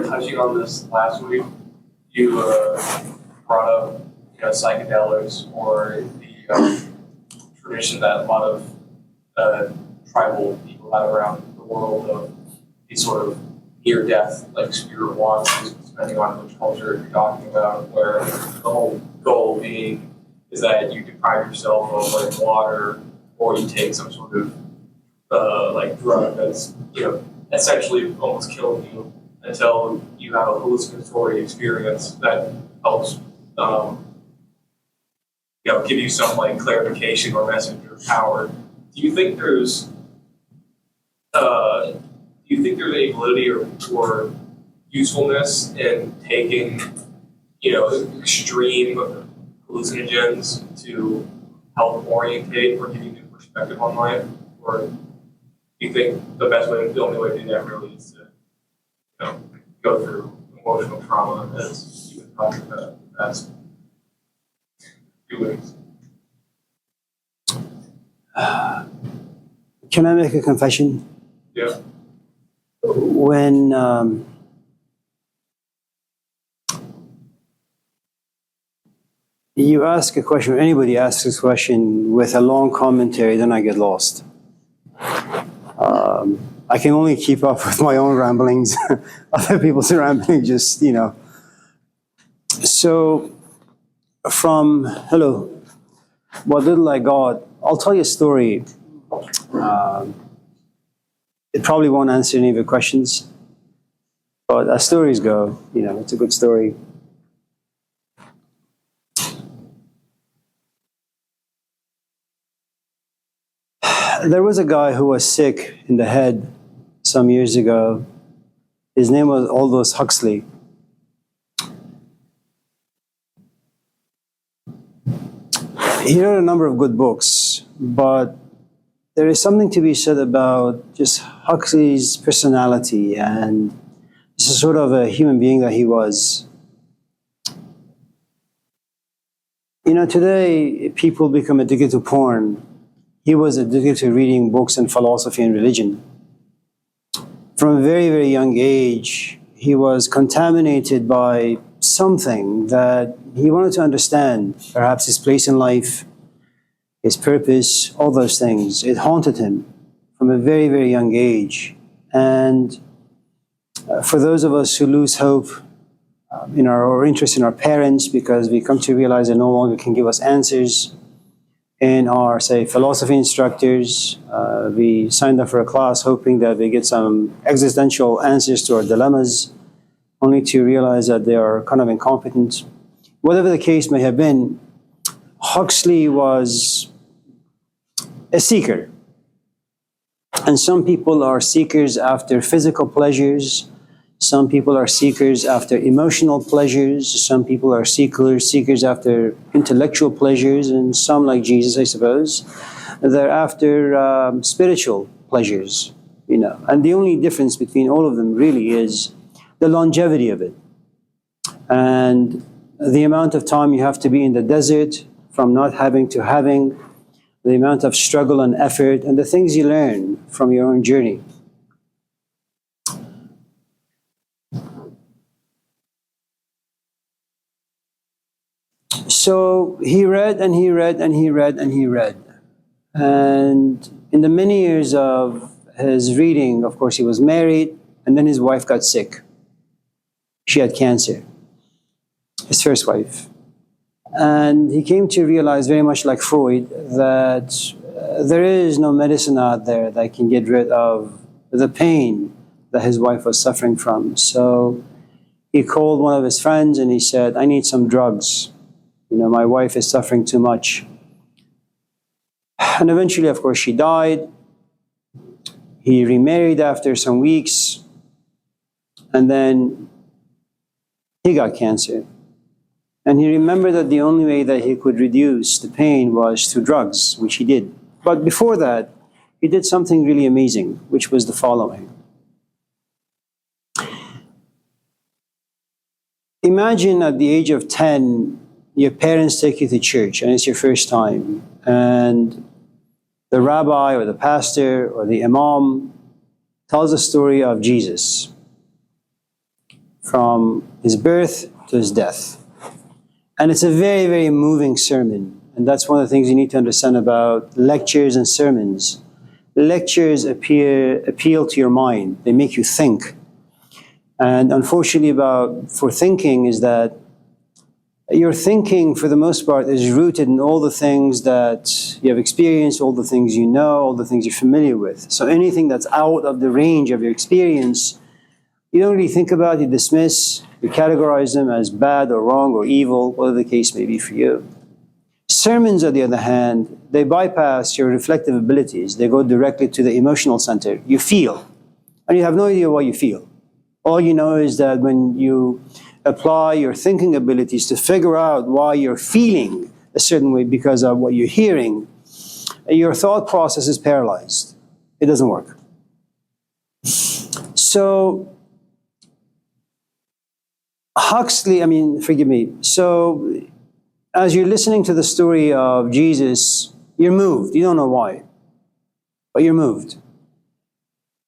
started touching on this last week. You brought up, psychedelics or the tradition that a lot of tribal people have around the world of these sort of near-death, like spirit walks, depending on which culture you're talking about, where the whole goal being is that you deprive yourself of like water, or you take some sort of like drug that's essentially almost killing you until you have a hallucinatory experience that helps give you some like clarification or message or power. Do you think there's any validity or usefulness in taking extreme hallucinogens to help orientate or give you new perspective on life? Or do you think the only way to do that really is to go through emotional trauma, as you've been talking about in the past few weeks? Can I make a confession? Yeah. When you ask a question, or anybody asks a question with a long commentary, then I get lost. I can only keep up with my own ramblings. Other people's rambling, So, hello, what little I got, I'll tell you a story. It probably won't answer any of your questions, but as stories go, it's a good story. There was a guy who was sick in the head some years ago. His name was Aldous Huxley. He wrote a number of good books, but there is something to be said about just Huxley's personality and just a sort of a human being that he was. Today people become addicted to porn. He was addicted to reading books and philosophy and religion. From a very, very young age, he was contaminated by something that he wanted to understand, perhaps his place in life, his purpose, all those things. It haunted him from a very, very young age. And for those of us who lose hope or interest in our parents because we come to realize they no longer can give us answers, and our, say, philosophy instructors, we signed up for a class hoping that we get some existential answers to our dilemmas, only to realize that they are kind of incompetent. Whatever the case may have been, Huxley was a seeker. And some people are seekers after physical pleasures. Some people are seekers after emotional pleasures. Some people are seekers after intellectual pleasures. And some, like Jesus, I suppose, they're after spiritual pleasures, And the only difference between all of them really is the longevity of it. And the amount of time you have to be in the desert from not having to having, the amount of struggle and effort, and the things you learn from your own journey. So he read and he read and he read and he read. And in the many years of his reading, of course, he was married, and then his wife got sick. She had cancer, his first wife. And he came to realize, very much like Freud, that there is no medicine out there that can get rid of the pain that his wife was suffering from. So he called one of his friends and he said, I need some drugs. My wife is suffering too much. And eventually, of course, she died. He remarried after some weeks. And then he got cancer. And he remembered that the only way that he could reduce the pain was through drugs, which he did. But before that, he did something really amazing, which was the following. Imagine at the age of 10, your parents take you to church, and it's your first time. And the rabbi or the pastor or the imam tells a story of Jesus. from his birth to his death. And it's a very, very moving sermon. And that's one of the things you need to understand about lectures and sermons. Lectures appeal to your mind. They make you think. And unfortunately for thinking is that your thinking, for the most part, is rooted in all the things that you have experienced, all the things you know, all the things you're familiar with. So anything that's out of the range of your experience, you don't really think about, you dismiss, you categorize them as bad or wrong or evil, whatever the case may be for you. Sermons, on the other hand, they bypass your reflective abilities. They go directly to the emotional center. You feel, and you have no idea what you feel. All you know is that when you apply your thinking abilities to figure out why you're feeling a certain way because of what you're hearing, your thought process is paralyzed. It doesn't work. So, So, as you're listening to the story of Jesus, you're moved. You don't know why, but you're moved.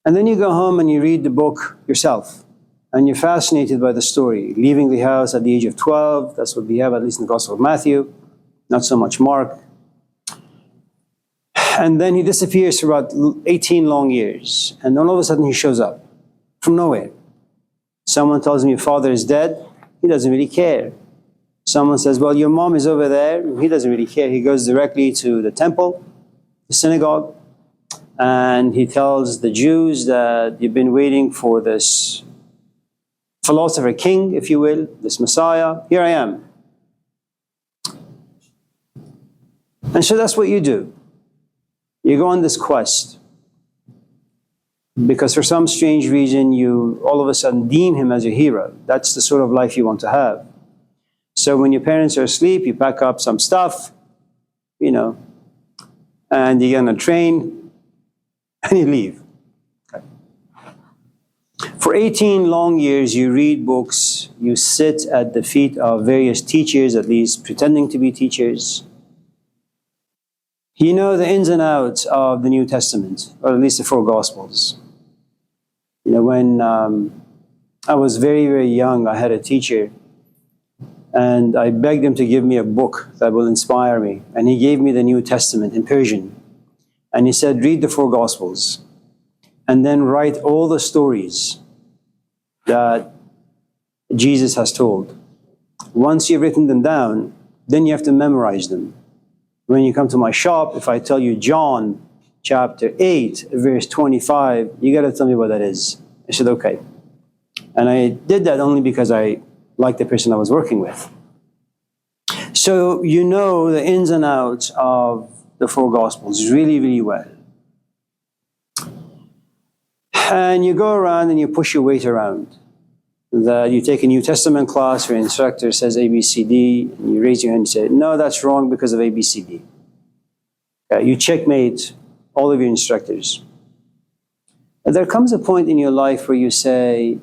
And then you go home and you read the book yourself. And you're fascinated by the story. Leaving the house at the age of 12, that's what we have, at least in the Gospel of Matthew, not so much Mark. And then he disappears for about 18 long years. And then all of a sudden he shows up from nowhere. Someone tells him your father is dead. He doesn't really care. Someone says, well, your mom is over there. He doesn't really care. He goes directly to the temple, the synagogue, and he tells the Jews that you've been waiting for this philosopher king, if you will, this Messiah. Here I am. And so that's what you do. You go on this quest. Because for some strange reason, you all of a sudden deem him as your hero. That's the sort of life you want to have. So when your parents are asleep, you pack up some stuff, and you get on a train, and you leave. Okay. For 18 long years, you read books, you sit at the feet of various teachers, at least pretending to be teachers. You know the ins and outs of the New Testament, or at least the 4 Gospels. When I was very, very young, I had a teacher, and I begged him to give me a book that will inspire me. And he gave me the New Testament in Persian. And he said, read the 4 Gospels, and then write all the stories that Jesus has told. Once you've written them down, then you have to memorize them. When you come to my shop, if I tell you John chapter 8, verse 25, you got to tell me what that is. I said, okay. And I did that only because I liked the person I was working with. So you know the ins and outs of the 4 Gospels really, really well. And you go around and you push your weight around. You take a New Testament class, your instructor says A, B, C, D, and you raise your hand and say, no, that's wrong because of A, B, C, D. You checkmate all of your instructors. And there comes a point in your life where you say,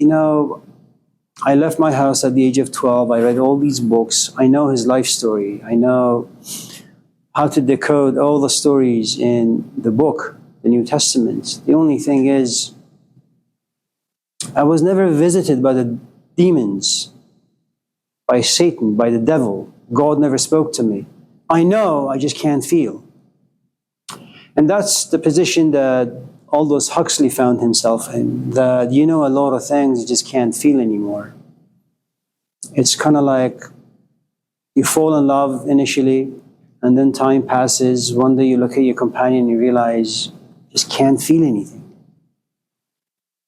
I left my house at the age of 12. I read all these books. I know his life story. I know how to decode all the stories in the book, the New Testament. The only thing is, I was never visited by the demons, by Satan, by the devil. God never spoke to me. I know, I just can't feel. And that's the position that Aldous Huxley found himself in, that you know a lot of things you just can't feel anymore. It's kind of like you fall in love initially, and then time passes. One day you look at your companion and you realize you just can't feel anything.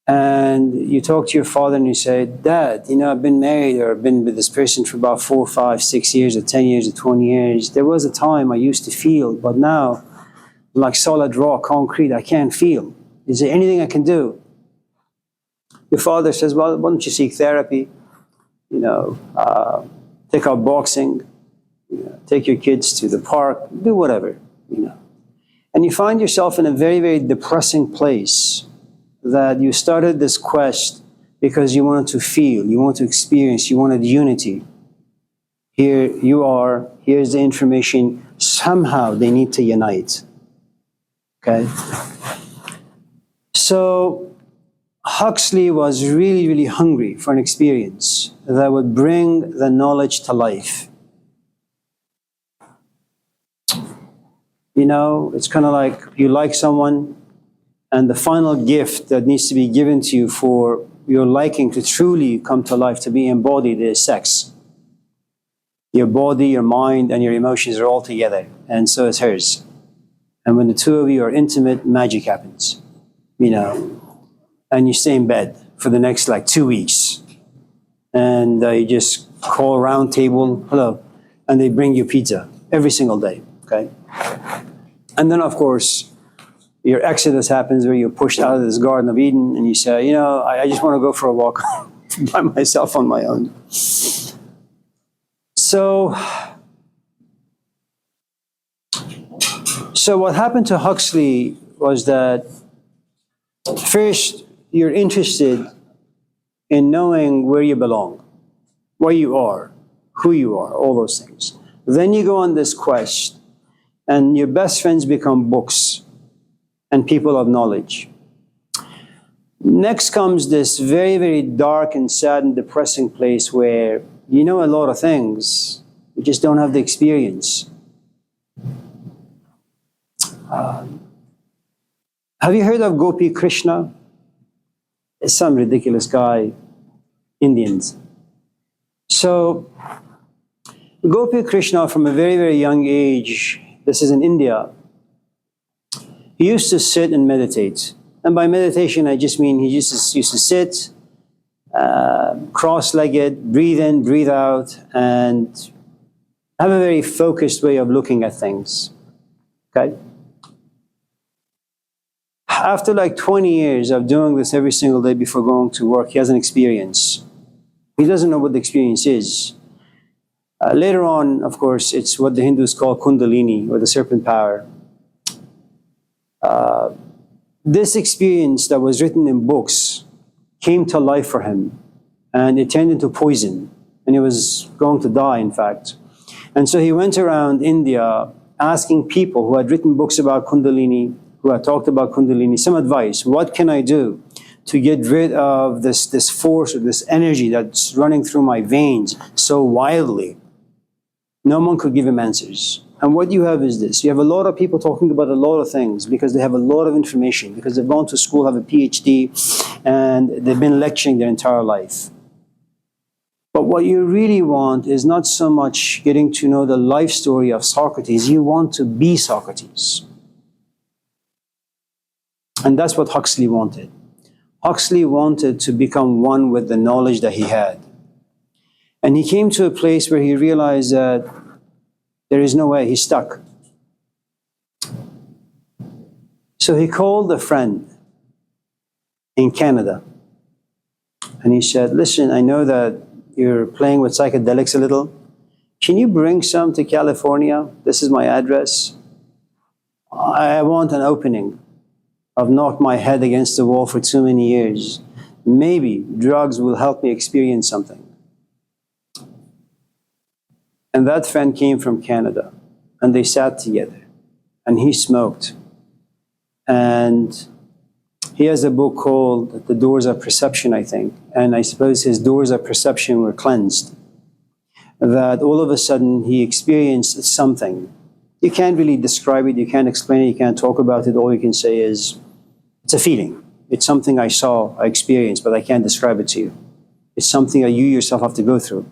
And you talk to your father and you say, Dad, I've been married or I've been with this person for about 4, 5, 6 years or 10 years or 20 years. There was a time I used to feel, but now, like solid rock, concrete, I can't feel. Is there anything I can do? Your father says, well, why don't you seek therapy? Take up boxing, take your kids to the park, do whatever, And you find yourself in a very, very depressing place, that you started this quest because you wanted to feel, you wanted to experience, you wanted unity. Here you are, here's the information, somehow they need to unite. Okay? So Huxley was really, really hungry for an experience that would bring the knowledge to life. You know, it's kind of like you like someone, and the final gift that needs to be given to you for your liking to truly come to life, to be embodied, is sex. Your body, your mind, and your emotions are all together, and so is hers. And when the two of you are intimate, magic happens, you know. And you stay in bed for the next like 2 weeks. And you just call a round table, hello, and they bring you pizza every single day, okay? And then, of course, your exodus happens where you're pushed out of this Garden of Eden and you say, you know, I just want to go for a walk by myself on my own. So what happened to Huxley was that first, you're interested in knowing where you belong, where you are, who you are, all those things. Then you go on this quest, and your best friends become books and people of knowledge. Next comes this very, very dark and sad and depressing place where you know a lot of things, you just don't have the experience. Have you heard of Gopi Krishna? It's some ridiculous guy, Indians. So, Gopi Krishna, from a very, very young age, this is in India, he used to sit and meditate. And by meditation, I just mean he used to sit, cross-legged, breathe in, breathe out, and have a very focused way of looking at things. Okay? After like 20 years of doing this every single day before going to work, he has an experience. He doesn't know what the experience is. Later on, of course, it's what the Hindus call Kundalini, or the serpent power. This experience that was written in books came to life for him, and it turned into poison, and he was going to die, in fact. And so he went around India asking people who had written books about Kundalini, who had talked about Kundalini, some advice. What can I do to get rid of this force or this energy that's running through my veins so wildly? No one could give him answers. And what you have is this. You have a lot of people talking about a lot of things because they have a lot of information, because they've gone to school, have a PhD, and they've been lecturing their entire life. But what you really want is not so much getting to know the life story of Socrates. You want to be Socrates. And that's what Huxley wanted. Huxley wanted to become one with the knowledge that he had. And he came to a place where he realized that there is no way, he's stuck. So he called a friend in Canada. And he said, listen, I know that you're playing with psychedelics a little. Can you bring some to California? This is my address. I want an opening. I've knocked my head against the wall for too many years. Maybe drugs will help me experience something. And that friend came from Canada, and they sat together, and he smoked. And he has a book called The Doors of Perception, I think, and I suppose his doors of perception were cleansed. That all of a sudden he experienced something. You can't really describe it, you can't explain it, you can't talk about it. All you can say is, it's a feeling. It's something I saw, I experienced, but I can't describe it to you. It's something that you yourself have to go through.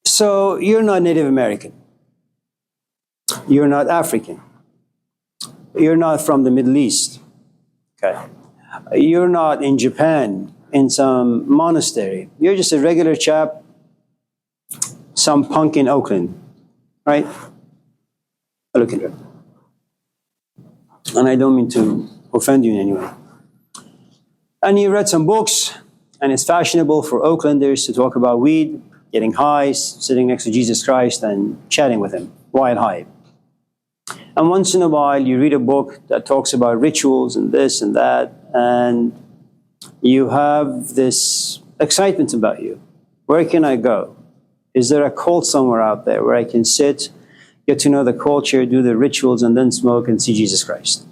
So you're not Native American. You're not African. You're not from the Middle East. Okay. You're not in Japan, in some monastery. You're just a regular chap, some punk in Oakland, right? Look at it. And I don't mean to offend you in any way. And you read some books, and it's fashionable for Oaklanders to talk about weed, getting high, sitting next to Jesus Christ and chatting with him, while high. And once in a while, you read a book that talks about rituals and this and that, and you have this excitement about you. Where can I go? Is there a cult somewhere out there where I can sit, get to know the culture, do the rituals, and then smoke and see Jesus Christ?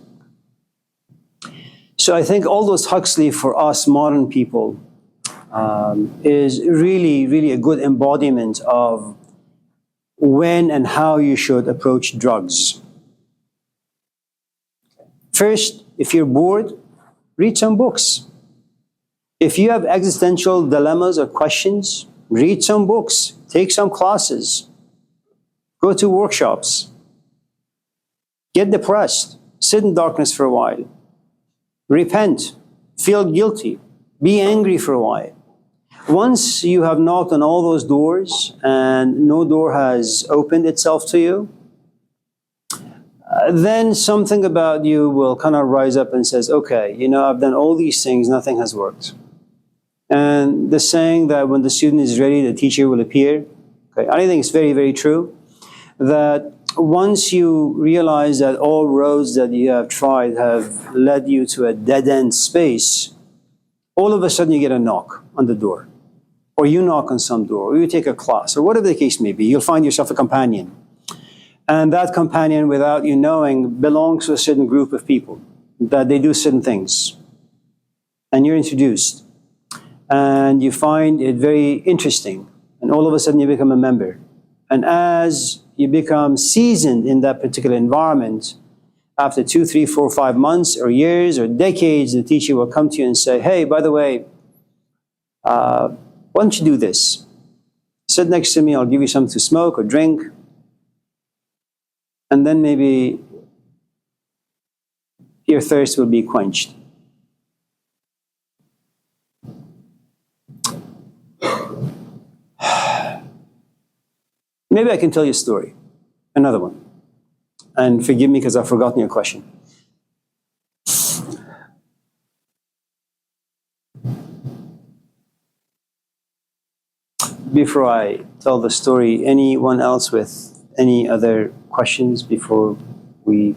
So I think Aldous Huxley for us modern people is really, really a good embodiment of when and how you should approach drugs. First, if you're bored, read some books. If you have existential dilemmas or questions, read some books, take some classes, go to workshops, get depressed, sit in darkness for a while, repent, feel guilty, be angry for a while. Once you have knocked on all those doors and no door has opened itself to you, then something about you will kind of rise up and says, okay, you know, I've done all these things, nothing has worked. And the saying that when the student is ready, the teacher will appear, okay, I think it's very, very true, that once you realize that all roads that you have tried have led you to a dead-end space, all of a sudden you get a knock on the door, or you knock on some door, or you take a class, or whatever the case may be. You'll find yourself a companion. And that companion, without you knowing, belongs to a certain group of people, that they do certain things. And you're introduced. And you find it very interesting. And all of a sudden you become a member. And as you become seasoned in that particular environment, after 2, 3, 4, 5 months or years or decades, the teacher will come to you and say, hey, by the way, why don't you do this? Sit next to me, I'll give you something to smoke or drink. And then maybe your thirst will be quenched. Maybe I can tell you a story, another one. And forgive me because I've forgotten your question. Before I tell the story, anyone else with any other questions before we...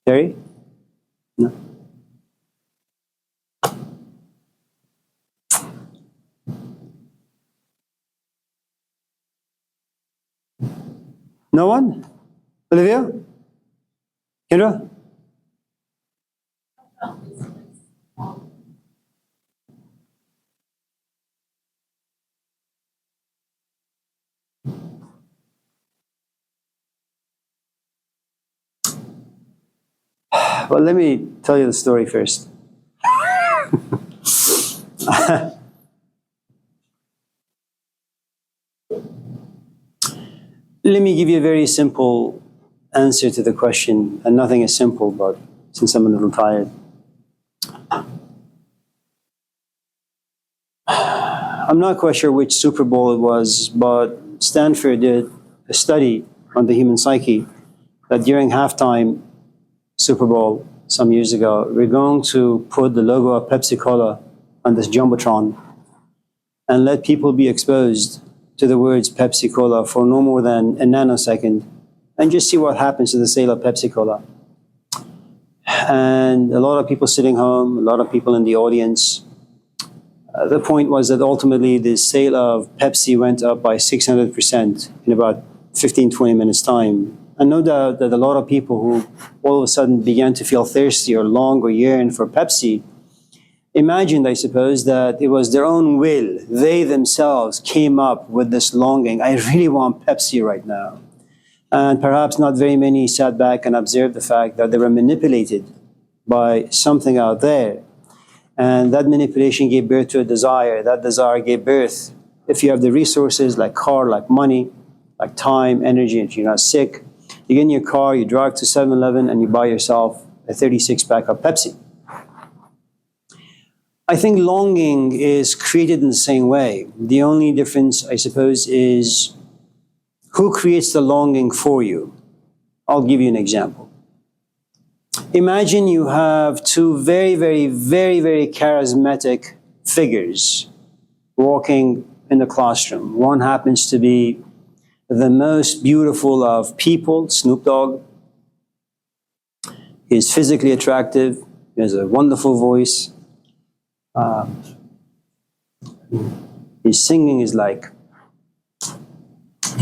Terry? No? No one? Olivia? Kendra? Well, let me tell you the story first. Let me give you a very simple answer to the question, and nothing is simple, but since I'm a little tired. I'm not quite sure which Super Bowl it was, but Stanford did a study on the human psyche that during halftime Super Bowl some years ago, we're going to put the logo of Pepsi Cola on this Jumbotron and let people be exposed to the words Pepsi Cola for no more than a nanosecond and just see what happens to the sale of Pepsi Cola. And a lot of people sitting home, a lot of people in the audience. The point was that ultimately the sale of Pepsi went up by 600% in about 15, 20 minutes time. And no doubt that a lot of people who all of a sudden began to feel thirsty or long or yearn for Pepsi imagined, I suppose, that it was their own will. They themselves came up with this longing. I really want Pepsi right now. And perhaps not very many sat back and observed the fact that they were manipulated by something out there. And that manipulation gave birth to a desire. That desire gave birth, if you have the resources like car, like money, like time, energy, and you're not sick, you get in your car, you drive to 7-Eleven and you buy yourself a 36-pack of Pepsi. I think longing is created in the same way. The only difference, I suppose, is who creates the longing for you. I'll give you an example. Imagine you have two very, very, very, very charismatic figures walking in the classroom. One happens to be the most beautiful of people, Snoop Dogg. He's physically attractive. He has a wonderful voice. His singing is like,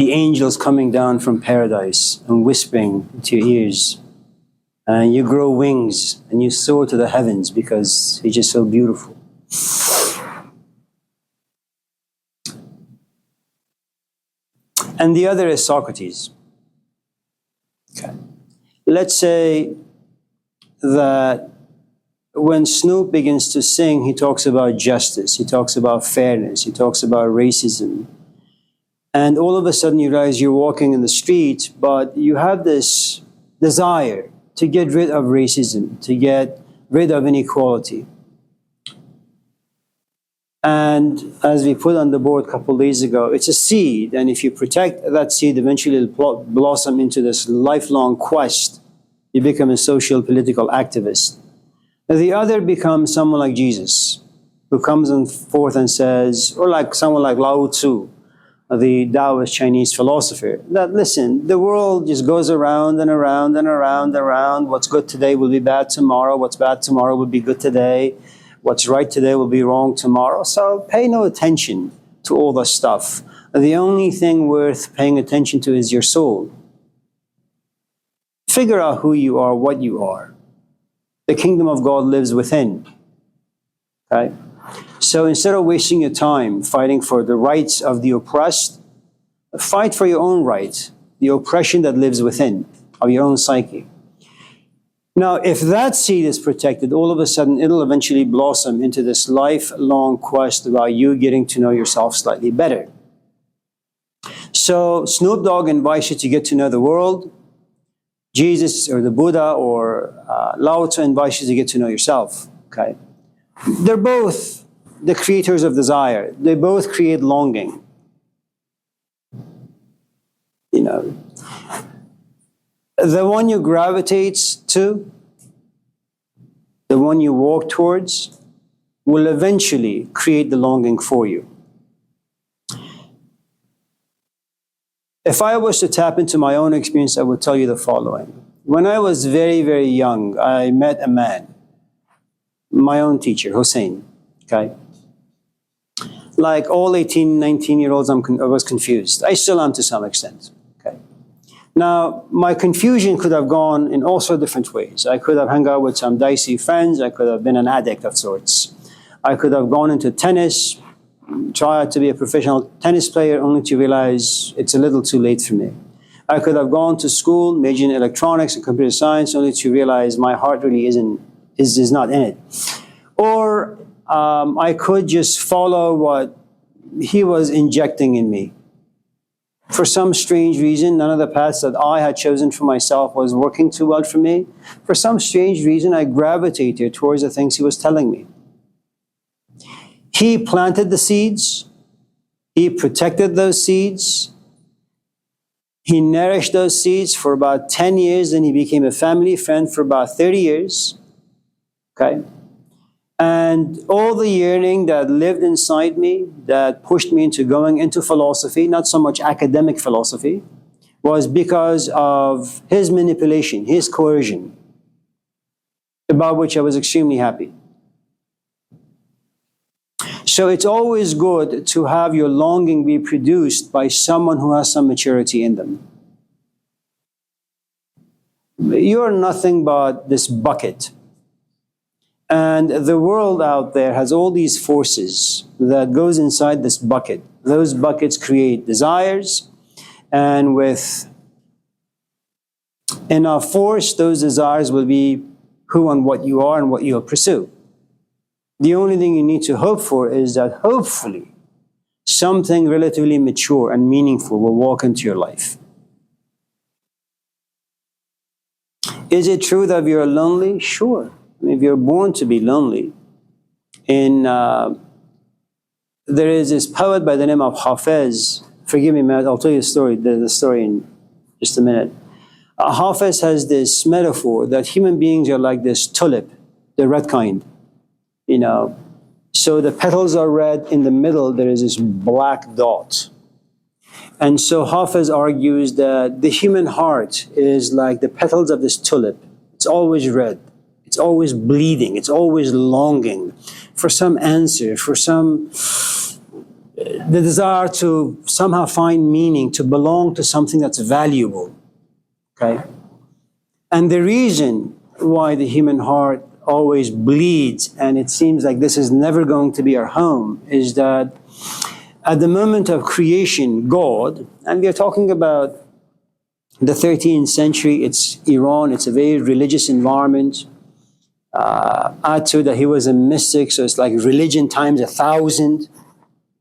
the angels coming down from paradise and whispering into your ears. And you grow wings and you soar to the heavens because he's just so beautiful. And the other is Socrates. Okay. Let's say that when Snoop begins to sing, he talks about justice, he talks about fairness, he talks about racism. And all of a sudden you realize you're walking in the street, but you have this desire to get rid of racism, to get rid of inequality. And as we put on the board a couple of days ago, it's a seed. And if you protect that seed, eventually it'll blossom into this lifelong quest. You become a social political activist. The other becomes someone like Jesus, who comes forth and says, or like someone like Lao Tzu, the Taoist Chinese philosopher, that listen, the world just goes around and around and around and around. What's good today will be bad tomorrow. What's bad tomorrow will be good today. What's right today will be wrong tomorrow. So pay no attention to all the stuff. The only thing worth paying attention to is your soul. Figure out who you are, what you are. The kingdom of God lives within. Okay? So instead of wasting your time fighting for the rights of the oppressed, fight for your own right, the oppression that lives within of your own psyche. Now, if that seed is protected, all of a sudden it'll eventually blossom into this lifelong quest about you getting to know yourself slightly better. So Snoop Dogg invites you to get to know the world. Jesus or the Buddha or Lao Tzu invites you to get to know yourself. Okay, they're both the creators of desire. They both create longing. You know, the one you gravitate to, the one you walk towards, will eventually create the longing for you. If I was to tap into my own experience, I would tell you the following. When I was very, very young, I met a man, my own teacher, Hussein, okay? Like all 18, 19-year-olds, I was confused. I still am to some extent, okay? Now, my confusion could have gone in all sorts of different ways. I could have hung out with some dicey friends. I could have been an addict of sorts. I could have gone into tennis, tried to be a professional tennis player, only to realize it's a little too late for me. I could have gone to school, majoring in electronics and computer science, only to realize my heart really is not in it. Or I could just follow what he was injecting in me. For some strange reason, none of the paths that I had chosen for myself was working too well for me. For some strange reason, I gravitated towards the things he was telling me. He planted the seeds. He protected those seeds. He nourished those seeds for about 10 years, and he became a family friend for about 30 years. Okay? And all the yearning that lived inside me, that pushed me into going into philosophy, not so much academic philosophy, was because of his manipulation, his coercion, about which I was extremely happy. So it's always good to have your longing be produced by someone who has some maturity in them. You're nothing but this bucket. And the world out there has all these forces that goes inside this bucket. Those buckets create desires, and with enough force, those desires will be who and what you are and what you'll pursue. The only thing you need to hope for is that hopefully something relatively mature and meaningful will walk into your life. Is it true that you're lonely? Sure. I mean, if you're born to be lonely. There is this poet by the name of Hafez. Forgive me, Matt, I'll tell you the story in just a minute. Hafez has this metaphor that human beings are like this tulip, the red kind. You know, so the petals are red. In the middle, there is this black dot. And so Hafez argues that the human heart is like the petals of this tulip. It's always red. It's always bleeding. It's always longing for some answer, for some the desire to somehow find meaning, to belong to something that's valuable. Okay? And the reason why the human heart always bleeds, and it seems like this is never going to be our home, is that at the moment of creation, God, and we are talking about the 13th century, it's Iran, it's a very religious environment. Add to that he was a mystic, so it's like religion times 1,000.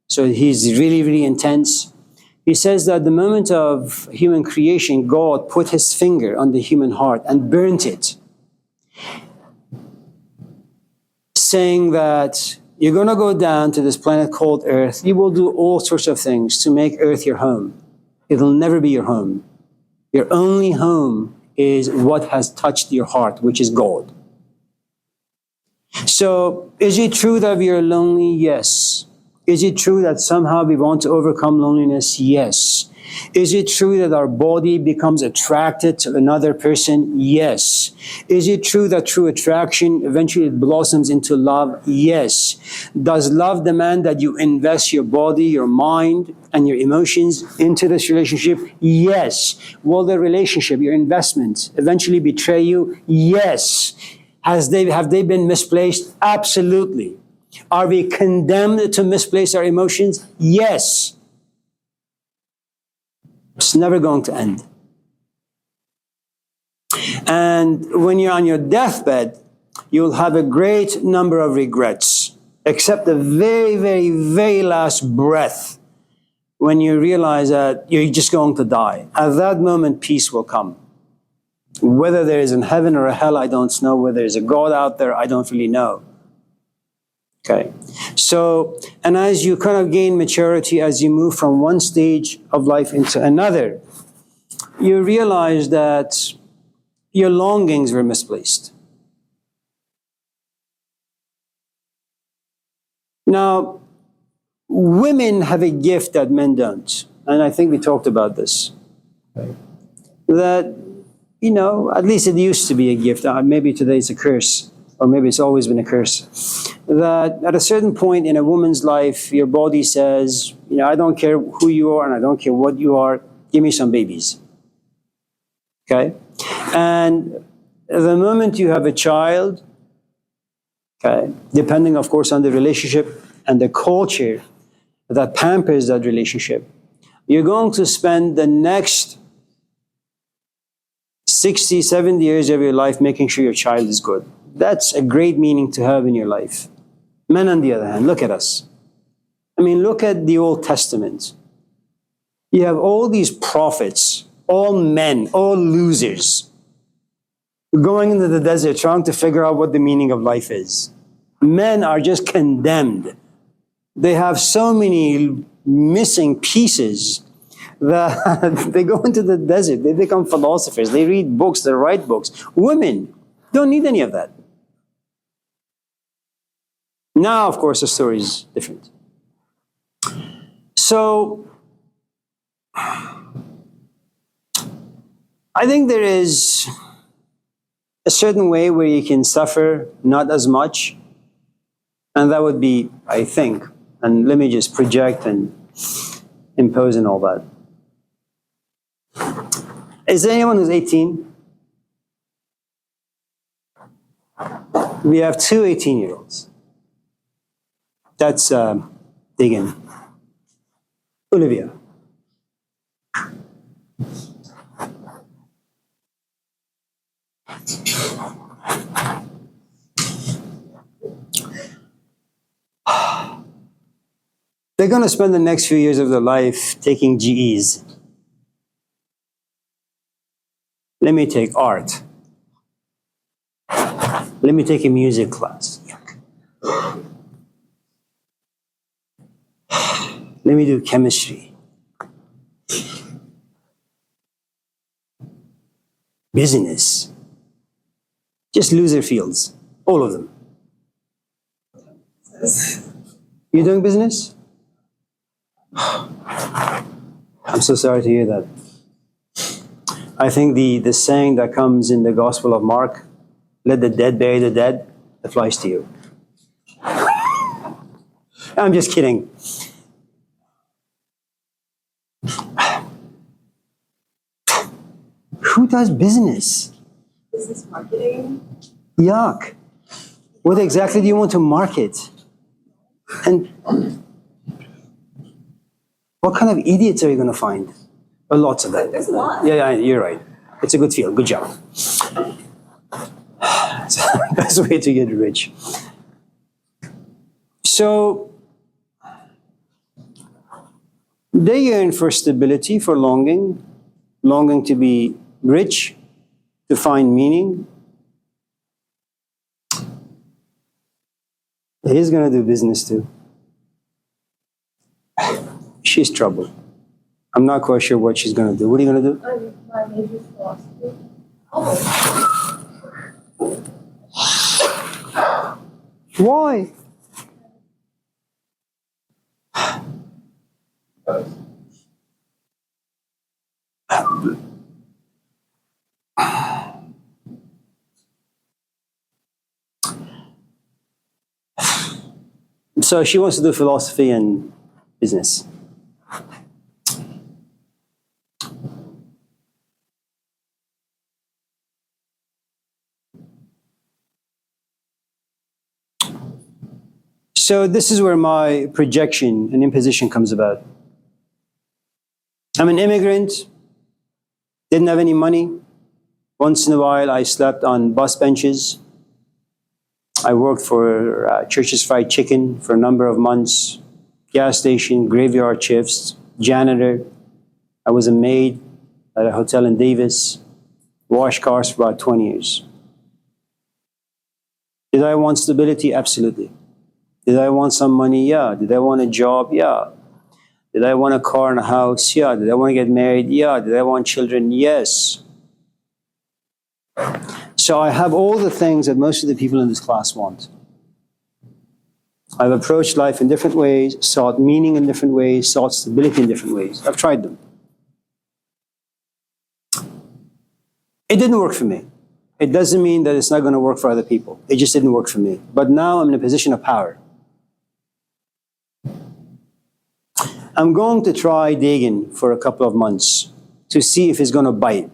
So he's really, really intense. He says that the moment of human creation, God put his finger on the human heart and burnt it, saying that you're going to go down to this planet called Earth. You will do all sorts of things to make Earth your home. It'll never be your home. Your only home is what has touched your heart, which is God. So, is it true that we are lonely? Yes. Is it true that somehow we want to overcome loneliness? Yes. Is it true that our body becomes attracted to another person? Yes. Is it true that through attraction, eventually it blossoms into love? Yes. Does love demand that you invest your body, your mind, and your emotions into this relationship? Yes. Will the relationship, your investment, eventually betray you? Yes. Have they been misplaced? Absolutely. Are we condemned to misplace our emotions? Yes. It's never going to end. And when you're on your deathbed, you'll have a great number of regrets, except the very, very, very last breath when you realize that you're just going to die. At that moment, peace will come. Whether there is a heaven or a hell, I don't know. Whether there's a God out there, I don't really know. Okay. So, and as you kind of gain maturity, as you move from one stage of life into another, you realize that your longings were misplaced. Now, women have a gift that men don't. And I think we talked about this. Okay. That, you know, at least it used to be a gift. Maybe today it's a curse, or maybe it's always been a curse. That at a certain point in a woman's life, your body says, you know, I don't care who you are and I don't care what you are, give me some babies. Okay? And the moment you have a child, okay, depending, of course, on the relationship and the culture that pampers that relationship, you're going to spend the next 60, 70 years of your life making sure your child is good. That's a great meaning to have in your life. Men, on the other hand, look at us. I mean, look at the Old Testament. You have all these prophets, all men, all losers, going into the desert trying to figure out what the meaning of life is. Men are just condemned. They have so many missing pieces that they go into the desert, they become philosophers, they read books, they write books. Women don't need any of that. Now, of course, the story is different. So, I think there is a certain way where you can suffer not as much, and that would be, I think, and let me just project and impose and all that. Is there anyone who's 18? We have two 18-year-olds. That's Diggin. Olivia. They're going to spend the next few years of their life taking GEs. Let me take art. Let me take a music class. Let me do chemistry. Business. Just loser fields. All of them. You doing business? I'm so sorry to hear that. I think the saying that comes in the Gospel of Mark, let the dead bury the dead, applies to you. I'm just kidding. does business? Business marketing. Yuck. What exactly do you want to market? And what kind of idiots are you going to find? Lots of that. There's a lot. Yeah, you're right. It's a good field. Good job. That's the way to get rich. So they yearn for stability, for longing to be rich, to find meaning. He's going to do business too. She's trouble. I'm not quite sure what she's going to do. What are you going to do? My major is philosophy. Why? So she wants to do philosophy and business. So this is where my projection and imposition comes about. I'm an immigrant, didn't have any money. Once in a while, I slept on bus benches. I worked for Church's Fried Chicken for a number of months, gas station, graveyard shifts, janitor. I was a maid at a hotel in Davis, washed cars for about 20 years. Did I want stability? Absolutely. Did I want some money? Yeah. Did I want a job? Yeah. Did I want a car and a house? Yeah. Did I want to get married? Yeah. Did I want children? Yes. So I have all the things that most of the people in this class want. I've approached life in different ways, sought meaning in different ways, sought stability in different ways. I've tried them. It didn't work for me. It doesn't mean that it's not going to work for other people. It just didn't work for me. But now I'm in a position of power. I'm going to try Dagan for a couple of months to see if he's going to bite.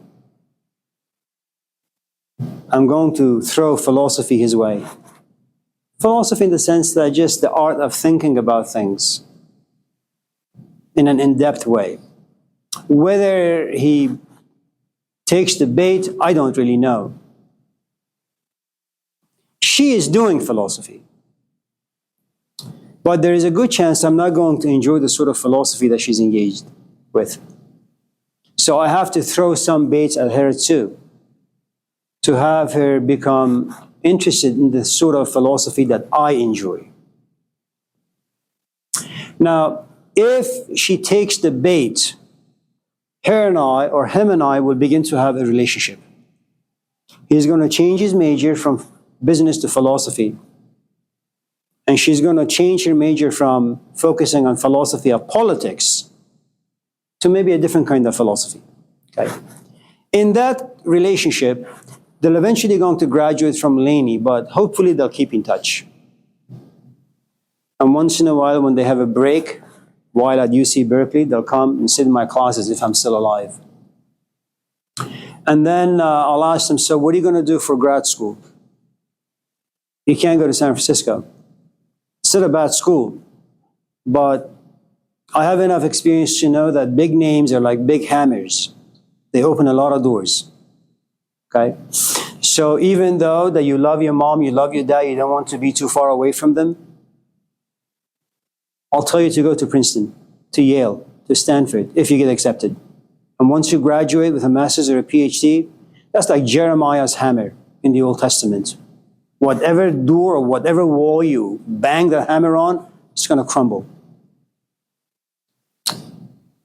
I'm going to throw philosophy his way. Philosophy in the sense that just the art of thinking about things in an in-depth way. Whether he takes the bait, I don't really know. She is doing philosophy. But there is a good chance I'm not going to enjoy the sort of philosophy that she's engaged with. So I have to throw some baits at her too, to have her become interested in the sort of philosophy that I enjoy. Now, if she takes the bait, her and I, or him and I, will begin to have a relationship. He's going to change his major from business to philosophy. And she's going to change her major from focusing on philosophy of politics to maybe a different kind of philosophy. Okay? In that relationship, they'll eventually going to graduate from Laney, but hopefully they'll keep in touch. And once in a while, when they have a break, while at UC Berkeley, they'll come and sit in my classes if I'm still alive. And then I'll ask them, so what are you going to do for grad school? You can't go to San Francisco. It's not a bad school, but I have enough experience to know that big names are like big hammers. They open a lot of doors. Okay? So even though that you love your mom, you love your dad, you don't want to be too far away from them, I'll tell you to go to Princeton, to Yale, to Stanford, if you get accepted. And once you graduate with a master's or a PhD, that's like Jeremiah's hammer in the Old Testament. Whatever door or whatever wall you bang the hammer on, it's going to crumble.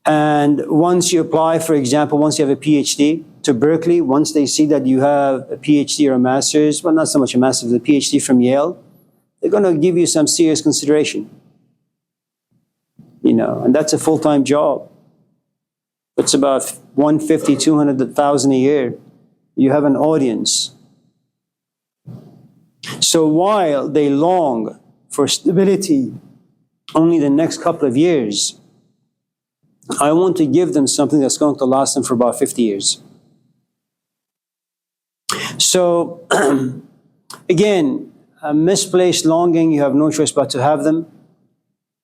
And once you apply, for example, once you have a PhD to Berkeley, once they see that you have a PhD or a master's, well, not so much a master's, a PhD from Yale, they're going to give you some serious consideration. You know, and that's a full-time job. It's about $150,000, $200,000 a year. You have an audience. So while they long for stability only the next couple of years, I want to give them something that's going to last them for about 50 years. So, again, a misplaced longing, you have no choice but to have them.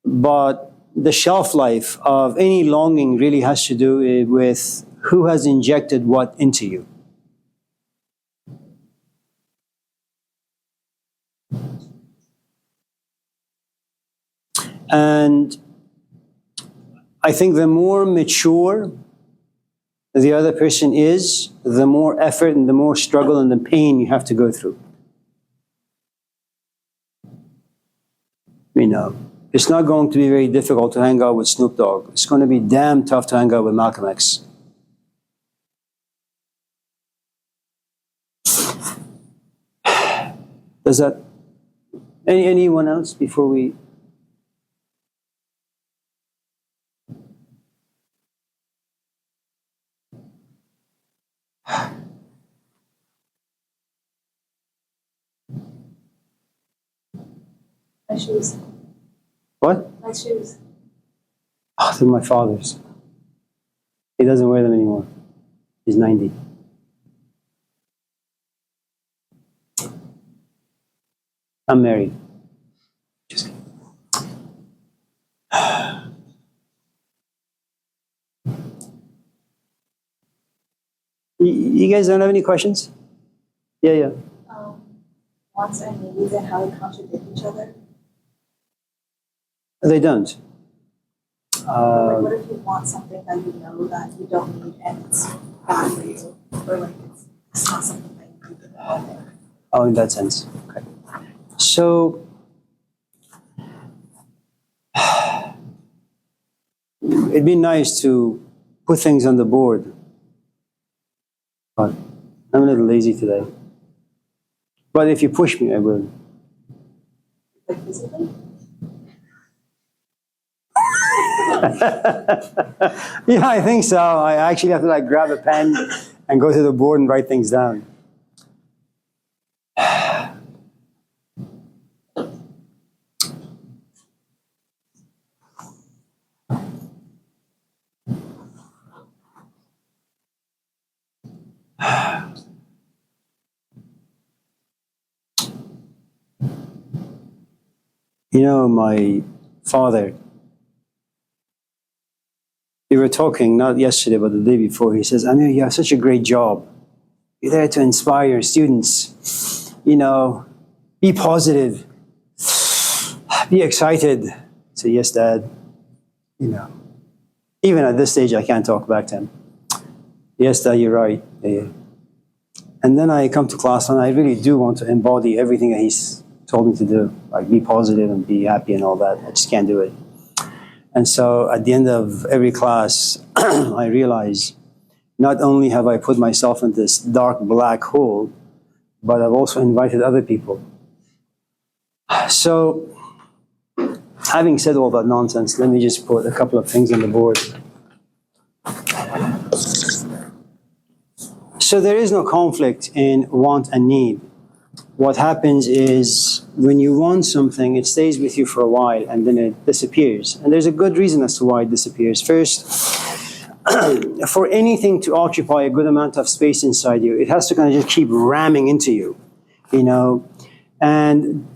But the shelf life of any longing really has to do with who has injected what into you. And I think the more mature the other person is, the more effort and the more struggle and the pain you have to go through. You know, it's not going to be very difficult to hang out with Snoop Dogg. It's going to be damn tough to hang out with Malcolm X. Does that... Anyone else before we... My shoes. What? My shoes. Oh, they're my father's. He doesn't wear them anymore. He's 90. I'm married. Just kidding. You guys don't have any questions? Yeah. Wants and needs and how they contradict each other. They don't. Like, what if you want something that you know that you don't need and it's bad for you? Or like it's not something that you need to know. Oh, in that sense. Okay. So, it'd be nice to put things on the board, but I'm a little lazy today. But if you push me, I will. Like physically? Yeah, I think so. I actually have to like grab a pen and go to the board and write things down. You know, my father, we were talking not yesterday, but the day before. He says, Amir, you have such a great job. You're there to inspire your students. You know, be positive, be excited. I say, yes, Dad. You know, even at this stage, I can't talk back to him. Yes, Dad, you're right. Yeah. And then I come to class and I really do want to embody everything that he's told me to do, like be positive and be happy and all that. I just can't do it. And so at the end of every class, I realize not only have I put myself in this dark black hole, but I've also invited other people. So, having said all that nonsense, let me just put a couple of things on the board. So there is no conflict in want and need. What happens is when you want something, it stays with you for a while and then it disappears. And there's a good reason as to why it disappears. First, for anything to occupy a good amount of space inside you, it has to kind of just keep ramming into you, you know. And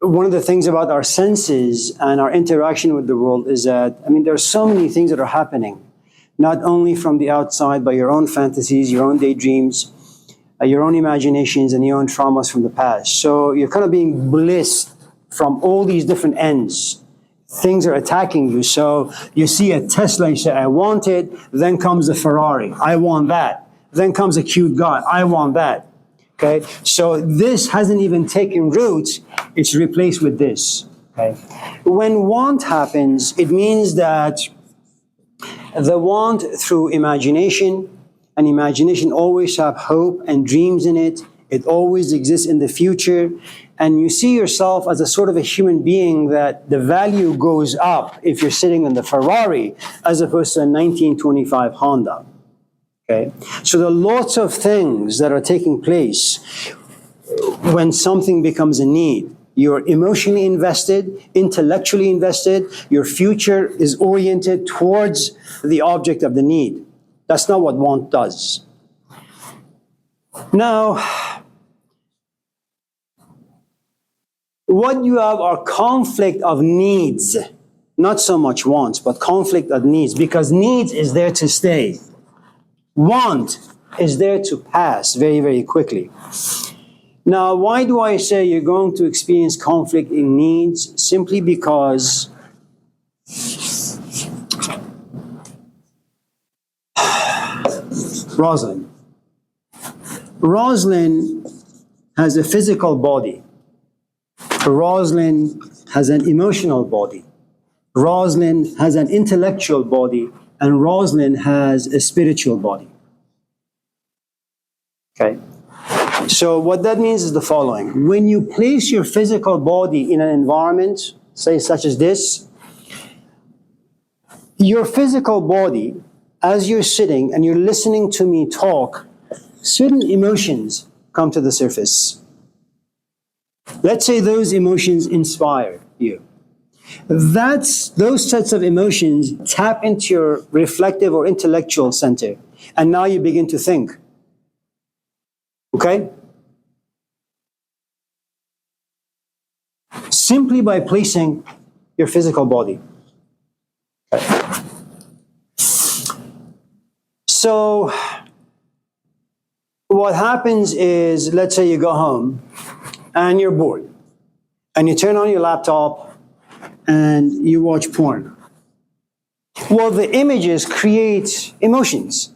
one of the things about our senses and our interaction with the world is that, I mean, there are so many things that are happening, not only from the outside, but your own fantasies, your own daydreams, your own imaginations and your own traumas from the past. So you're kind of being blissed from all these different ends. Things are attacking you. So you see a Tesla, you say, I want it. Then comes a Ferrari. I want that. Then comes a cute guy. I want that. Okay? So this hasn't even taken root. It's replaced with this. Okay? When want happens, it means that the want through imagination, and imagination always have hope and dreams in it. It always exists in the future. And you see yourself as a sort of a human being that the value goes up if you're sitting in the Ferrari as opposed to a 1925 Honda. Okay? So there are lots of things that are taking place when something becomes a need. You're emotionally invested, intellectually invested. Your future is oriented towards the object of the need. That's not what want does. Now, what you have are conflict of needs, not so much wants, but conflict of needs, because needs is there to stay. Want is there to pass very, very quickly. Now, why do I say you're going to experience conflict in needs? Simply because Rosalind has a physical body. Rosalind has an emotional body. Rosalind has an intellectual body. And Rosalind has a spiritual body. Okay? So what that means is the following. When you place your physical body in an environment, say such as this, your physical body, as you're sitting and you're listening to me talk, certain emotions come to the surface. Let's say those emotions inspire you. Those sets of emotions tap into your reflective or intellectual center, and now you begin to think. Okay? Simply by placing your physical body. Okay. So, what happens is, let's say you go home and you're bored, and you turn on your laptop and you watch porn. Well, the images create emotions.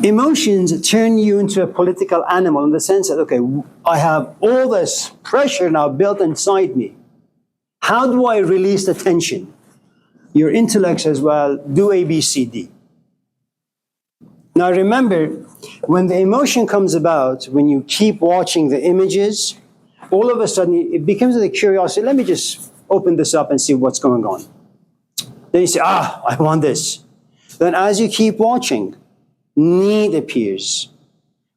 Emotions turn you into a political animal in the sense that, okay, I have all this pressure now built inside me. How do I release the tension? Your intellect says, well, do A, B, C, D. Now remember, when the emotion comes about, when you keep watching the images, all of a sudden it becomes a curiosity. Let me just open this up and see what's going on. Then you say, I want this. Then as you keep watching, need appears.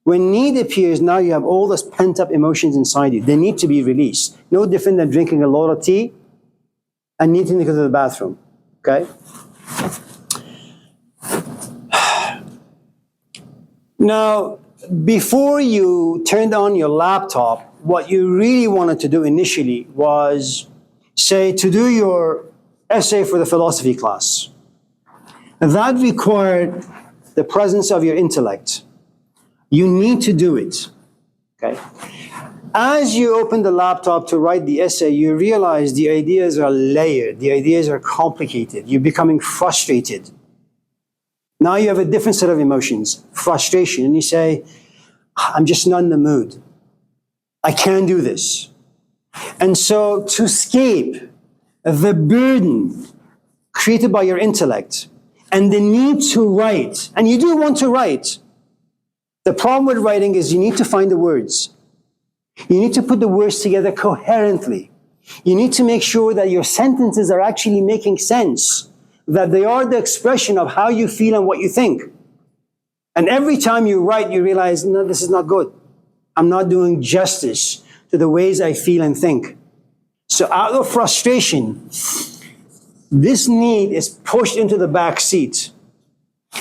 When need appears, now you have all those pent-up emotions inside you. They need to be released. No different than drinking a lot of tea and needing to go to the bathroom. Okay? Now, before you turned on your laptop, what you really wanted to do initially was, say, to do your essay for the philosophy class. That required the presence of your intellect. You need to do it. Okay? As you open the laptop to write the essay, you realize the ideas are layered, the ideas are complicated, you're becoming frustrated. Now you have a different set of emotions, frustration, and you say, I'm just not in the mood. I can't do this. And so to escape the burden created by your intellect and the need to write, and you do want to write, the problem with writing is you need to find the words. You need to put the words together coherently. You need to make sure that your sentences are actually making sense, that they are the expression of how you feel and what you think. And every time you write, you realize, no, this is not good. I'm not doing justice to the ways I feel and think. So out of frustration, this need is pushed into the back seat.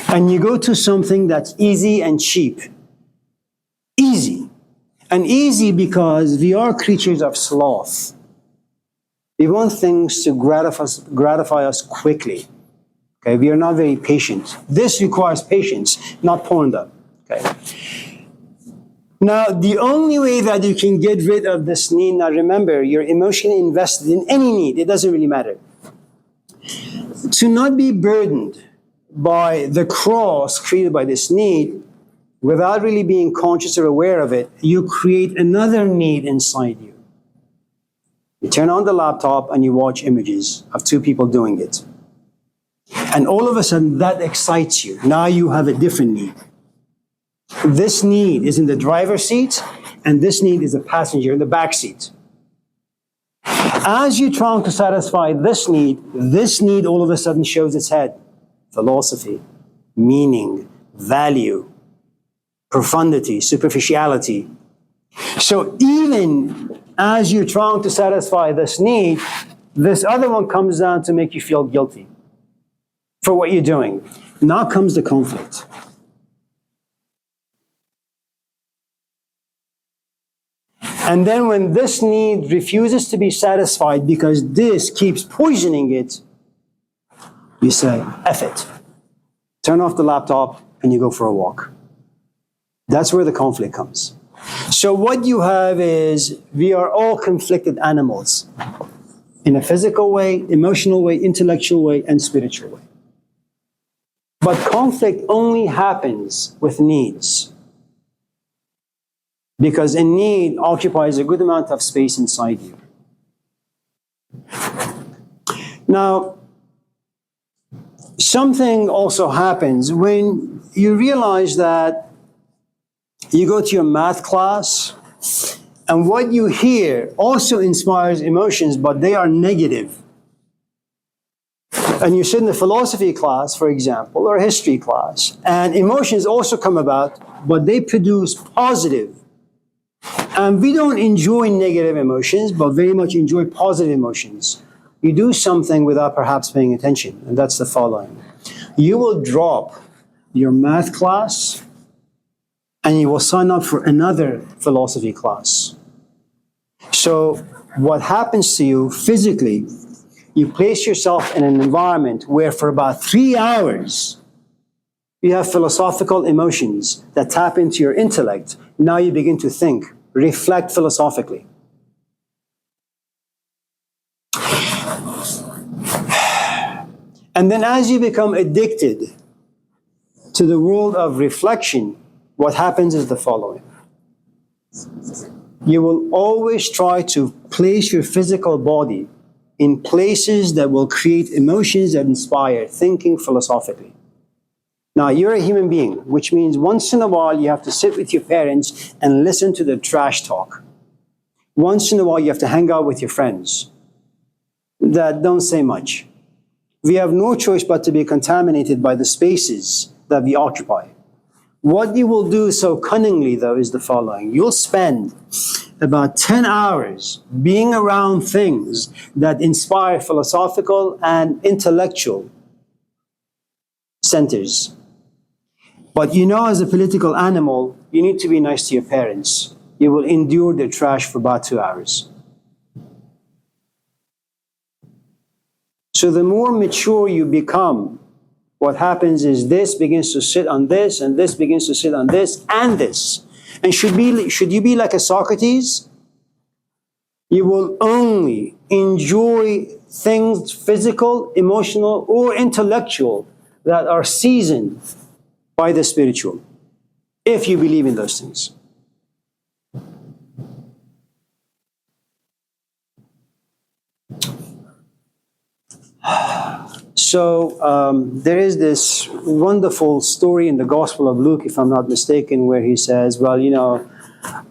And you go to something that's easy and cheap. Easy. And easy because we are creatures of sloth. We want things to gratify us quickly. Okay, we are not very patient. This requires patience, not porn. Okay. Now, the only way that you can get rid of this need, now remember, you're emotionally invested in any need, it doesn't really matter. To not be burdened by the cross created by this need, without really being conscious or aware of it, you create another need inside you. You turn on the laptop and you watch images of two people doing it. And all of a sudden, that excites you. Now you have a different need. This need is in the driver's seat, and this need is a passenger in the back seat. As you're trying to satisfy this need all of a sudden shows its head. Philosophy, meaning, value, profundity, superficiality. So even as you're trying to satisfy this need, this other one comes down to make you feel guilty for what you're doing. Now comes the conflict. And then when this need refuses to be satisfied because this keeps poisoning it, you say, F it. Turn off the laptop and you go for a walk. That's where the conflict comes. So what you have is, we are all conflicted animals in a physical way, emotional way, intellectual way, and spiritual way. But conflict only happens with needs, because a need occupies a good amount of space inside you. Now, something also happens when you realize that you go to your math class and what you hear also inspires emotions, but they are negative. And you sit in the philosophy class, for example, or history class, and emotions also come about, but they produce positive. And we don't enjoy negative emotions, but very much enjoy positive emotions. You do something without perhaps paying attention, and that's the following. You will drop your math class, and you will sign up for another philosophy class. So what happens to you physically, you place yourself in an environment where for about 3 hours, you have philosophical emotions that tap into your intellect. Now you begin to think, reflect philosophically. And then as you become addicted to the world of reflection, what happens is the following. You will always try to place your physical body in places that will create emotions that inspire thinking philosophically. Now, you're a human being, which means once in a while you have to sit with your parents and listen to the trash talk. Once in a while you have to hang out with your friends that don't say much. We have no choice but to be contaminated by the spaces that we occupy. What you will do so cunningly, though, is the following. You'll spend about 10 hours being around things that inspire philosophical and intellectual centers. But you know, as a political animal, you need to be nice to your parents. You will endure their trash for about 2 hours. So the more mature you become, what happens is this begins to sit on this, and this begins to sit on this, and this. And should you be like a Socrates? You will only enjoy things physical, emotional, or intellectual that are seasoned by the spiritual, if you believe in those things. So there is this wonderful story in the Gospel of Luke, if I'm not mistaken, where he says, well, you know,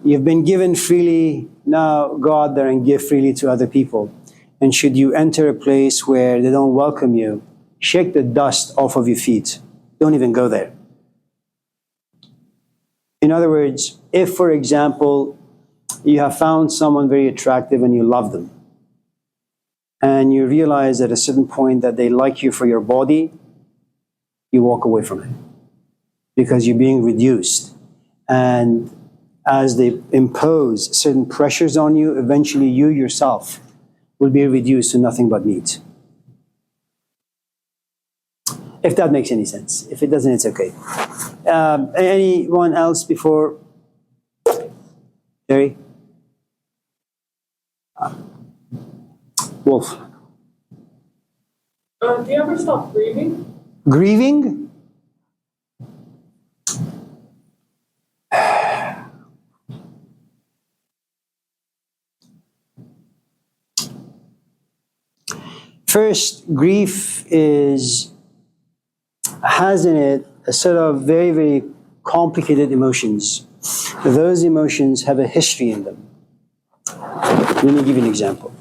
you've been given freely, now go out there and give freely to other people. And should you enter a place where they don't welcome you, shake the dust off of your feet. Don't even go there. In other words, if, for example, you have found someone very attractive and you love them, and you realize at a certain point that they like you for your body, you walk away from it because you're being reduced. And as they impose certain pressures on you, eventually you yourself will be reduced to nothing but meat. If that makes any sense. If it doesn't, it's okay. Anyone else before? Jerry? Wolf. Do you ever stop grieving? Grieving? First, grief has in it a set of very, very complicated emotions. Those emotions have a history in them. Let me give you an example.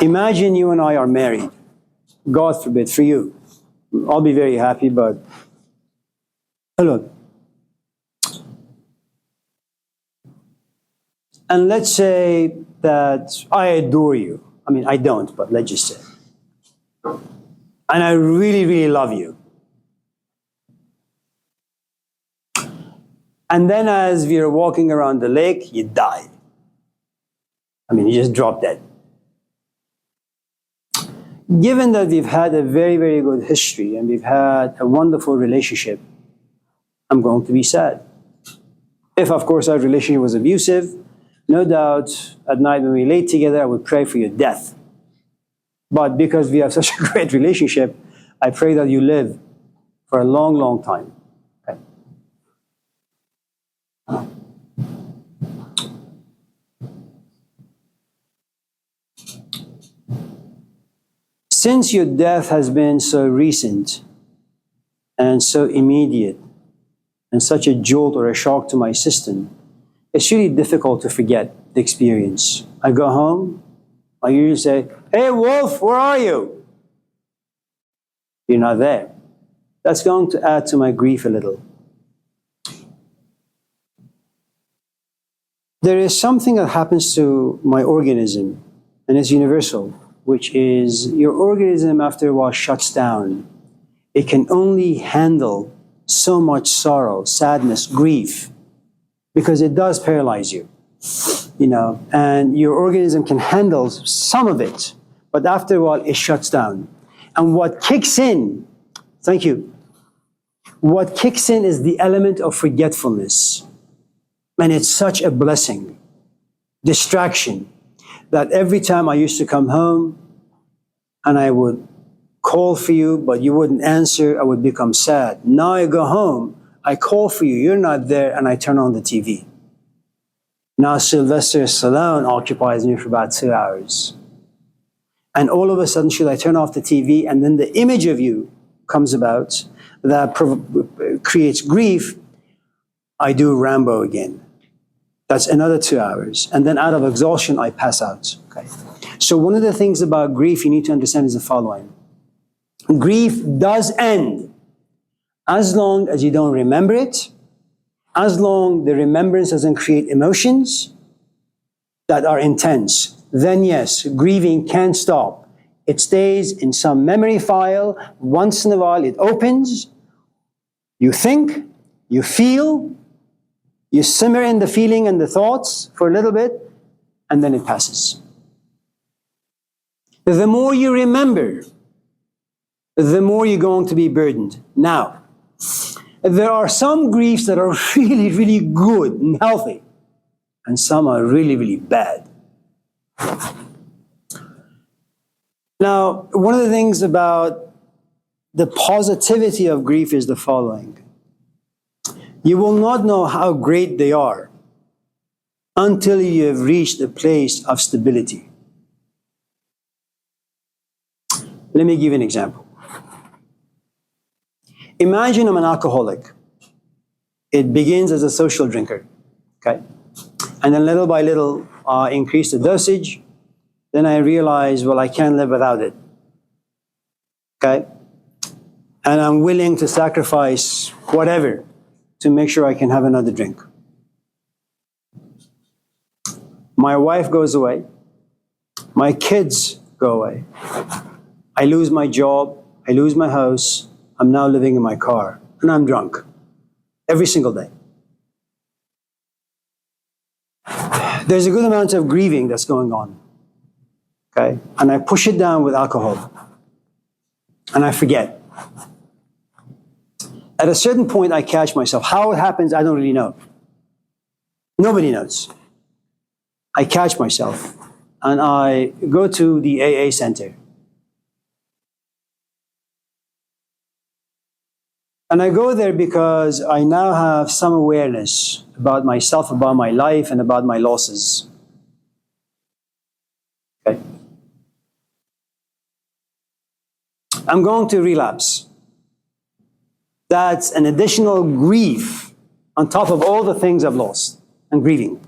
Imagine you and I are married. God forbid, for you. I'll be very happy, but look. And let's say that I adore you. I mean, I don't, but let's just say. And I really, really love you. And then as we are walking around the lake, you die. I mean, he just dropped dead. Given that we've had a very, very good history and we've had a wonderful relationship, I'm going to be sad. If, of course, our relationship was abusive, no doubt at night when we lay together, I would pray for your death. But because we have such a great relationship, I pray that you live for a long, long time. Okay. Since your death has been so recent and so immediate and such a jolt or a shock to my system, it's really difficult to forget the experience. I go home, I usually say, "Hey, Wolf, where are you?" You're not there. That's going to add to my grief a little. There is something that happens to my organism, and it's universal, which is your organism after a while shuts down. It can only handle so much sorrow, sadness, grief, because it does paralyze you, and your organism can handle some of it, but after a while it shuts down. And what kicks in, thank you, what kicks in is the element of forgetfulness. And it's such a blessing, distraction, that every time I used to come home and I would call for you, but you wouldn't answer, I would become sad. Now I go home, I call for you, you're not there, and I turn on the TV. Now Sylvester Stallone occupies me for about 2 hours. And all of a sudden, should I turn off the TV, and then the image of you comes about that creates grief, I do Rambo again. That's another 2 hours. And then out of exhaustion, I pass out. Okay. So one of the things about grief you need to understand is the following. Grief does end as long as you don't remember it, as long the remembrance doesn't create emotions that are intense. Then yes, grieving can stop. It stays in some memory file. Once in a while it opens. You think, you feel, you simmer in the feeling and the thoughts for a little bit, and then it passes. The more you remember, the more you're going to be burdened. Now, there are some griefs that are really, really good and healthy, and some are really, really bad. Now, one of the things about the positivity of grief is the following. You will not know how great they are until you have reached a place of stability. Let me give you an example. Imagine I'm an alcoholic. It begins as a social drinker, okay? And then little by little, increase the dosage. Then I realize, well, I can't live without it, okay? And I'm willing to sacrifice whatever to make sure I can have another drink. My wife goes away. My kids go away. I lose my job. I lose my house. I'm now living in my car, and I'm drunk every single day. There's a good amount of grieving that's going on, okay? And I push it down with alcohol, and I forget. At a certain point, I catch myself. How it happens, I don't really know. Nobody knows. I catch myself, and I go to the AA center. And I go there because I now have some awareness about myself, about my life, and about my losses. Okay. I'm going to relapse. That's an additional grief on top of all the things I've lost and grieving.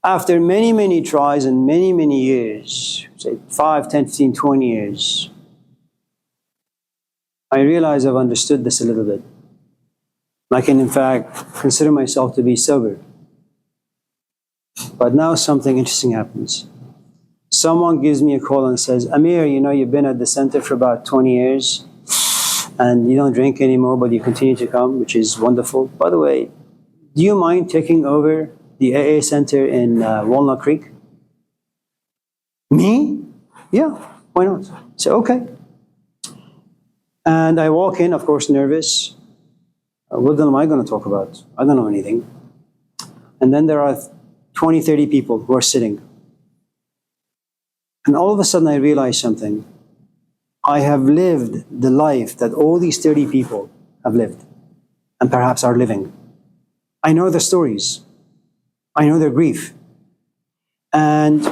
After many, many tries and many, many years, say 5, 10, 15, 20 years, I realize I've understood this a little bit. I can, in fact, consider myself to be sober. But now something interesting happens. Someone gives me a call and says, Amir, you've been at the center for about 20 years and you don't drink anymore, but you continue to come, which is wonderful. By the way, do you mind taking over the AA center in Walnut Creek? Me? Yeah, why not? So, okay. And I walk in, of course, nervous. What am I going to talk about? I don't know anything. And then there are 20, 30 people who are sitting. And all of a sudden I realize something. I have lived the life that all these 30 people have lived and perhaps are living. I know their stories. I know their grief. And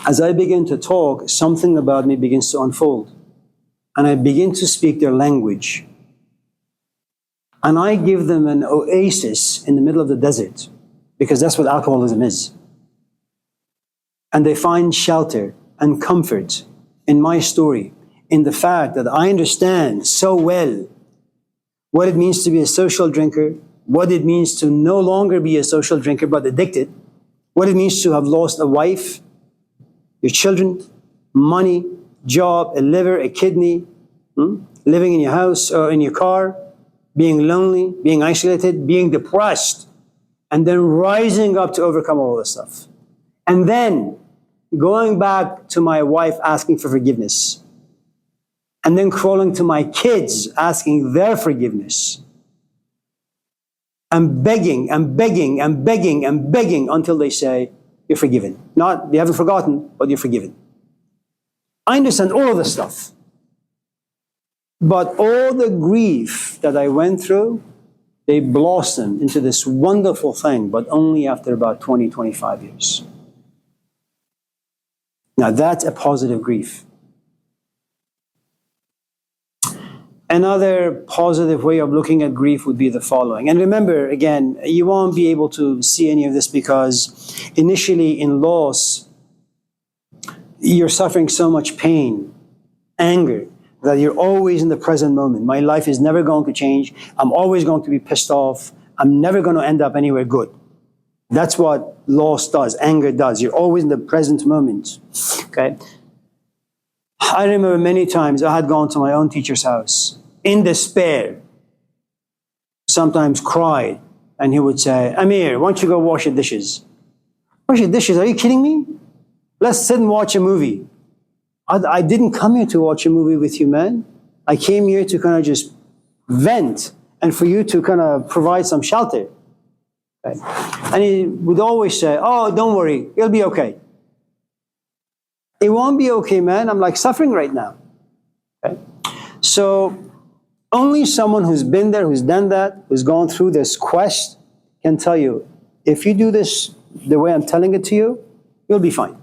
as I begin to talk, something about me begins to unfold. And I begin to speak their language. And I give them an oasis in the middle of the desert, because that's what alcoholism is. And they find shelter and comfort in my story, in the fact that I understand so well what it means to be a social drinker, what it means to no longer be a social drinker but addicted, what it means to have lost a wife, your children, money, job, a liver, a kidney, living in your house or in your car, being lonely, being isolated, being depressed, and then rising up to overcome all this stuff. And then going back to my wife asking for forgiveness. And then crawling to my kids asking their forgiveness. And begging and begging and begging and begging until they say, you're forgiven. Not, they haven't forgotten, but you're forgiven. I understand all of this stuff. But all the grief that I went through, they blossomed into this wonderful thing, but only after about 20, 25 years. Now that's a positive grief. Another positive way of looking at grief would be the following. And remember, again, you won't be able to see any of this because initially in loss, you're suffering so much pain, anger, that you're always in the present moment. My life is never going to change. I'm always going to be pissed off. I'm never going to end up anywhere good. That's what loss does, anger does. You're always in the present moment, okay? I remember many times I had gone to my own teacher's house in despair, sometimes cried, and he would say, Amir, why don't you go wash your dishes? Wash your dishes? Are you kidding me? Let's sit and watch a movie. I didn't come here to watch a movie with you, man. I came here to kind of just vent and for you to kind of provide some shelter. Okay? And he would always say, oh, don't worry, it'll be okay. It won't be okay, man. I'm like suffering right now. Okay? So only someone who's been there, who's done that, who's gone through this quest can tell you, if you do this the way I'm telling it to you, you'll be fine.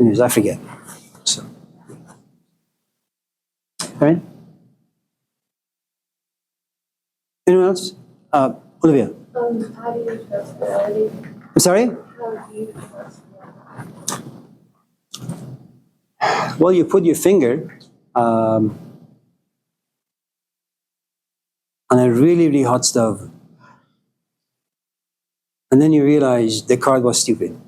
Anyways, I forget. So, all right. Anyone else? Olivia. How do you trust reality? I'm sorry? How do you trust reality? Well, you put your finger on a really, really hot stove. And then you realize the card was stupid.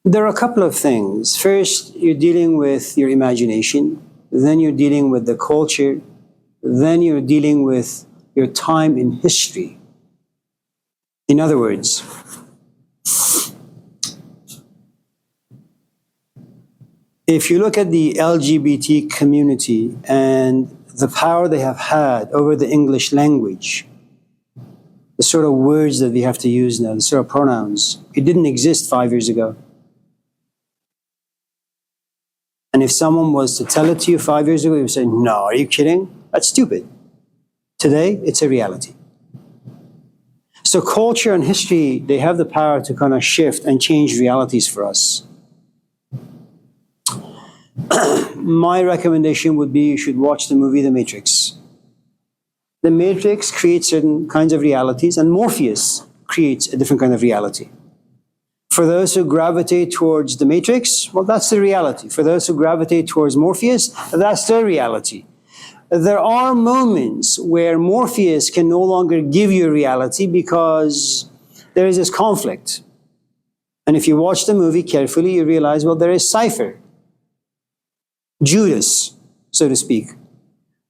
There are a couple of things. First, you're dealing with your imagination. Then you're dealing with the culture. Then you're dealing with your time in history. In other words, if you look at the LGBT community and the power they have had over the English language, the sort of words that we have to use now, the sort of pronouns, it didn't exist 5 years ago. And if someone was to tell it to you 5 years ago, you would say, no, are you kidding? That's stupid. Today, it's a reality. So culture and history, they have the power to kind of shift and change realities for us. My recommendation would be you should watch the movie The Matrix. The Matrix creates certain kinds of realities, and Morpheus creates a different kind of reality. For those who gravitate towards the Matrix, well, that's the reality. For those who gravitate towards Morpheus, that's their reality. There are moments where Morpheus can no longer give you reality because there is this conflict. And if you watch the movie carefully, you realize, well, there is Cypher, Judas, so to speak,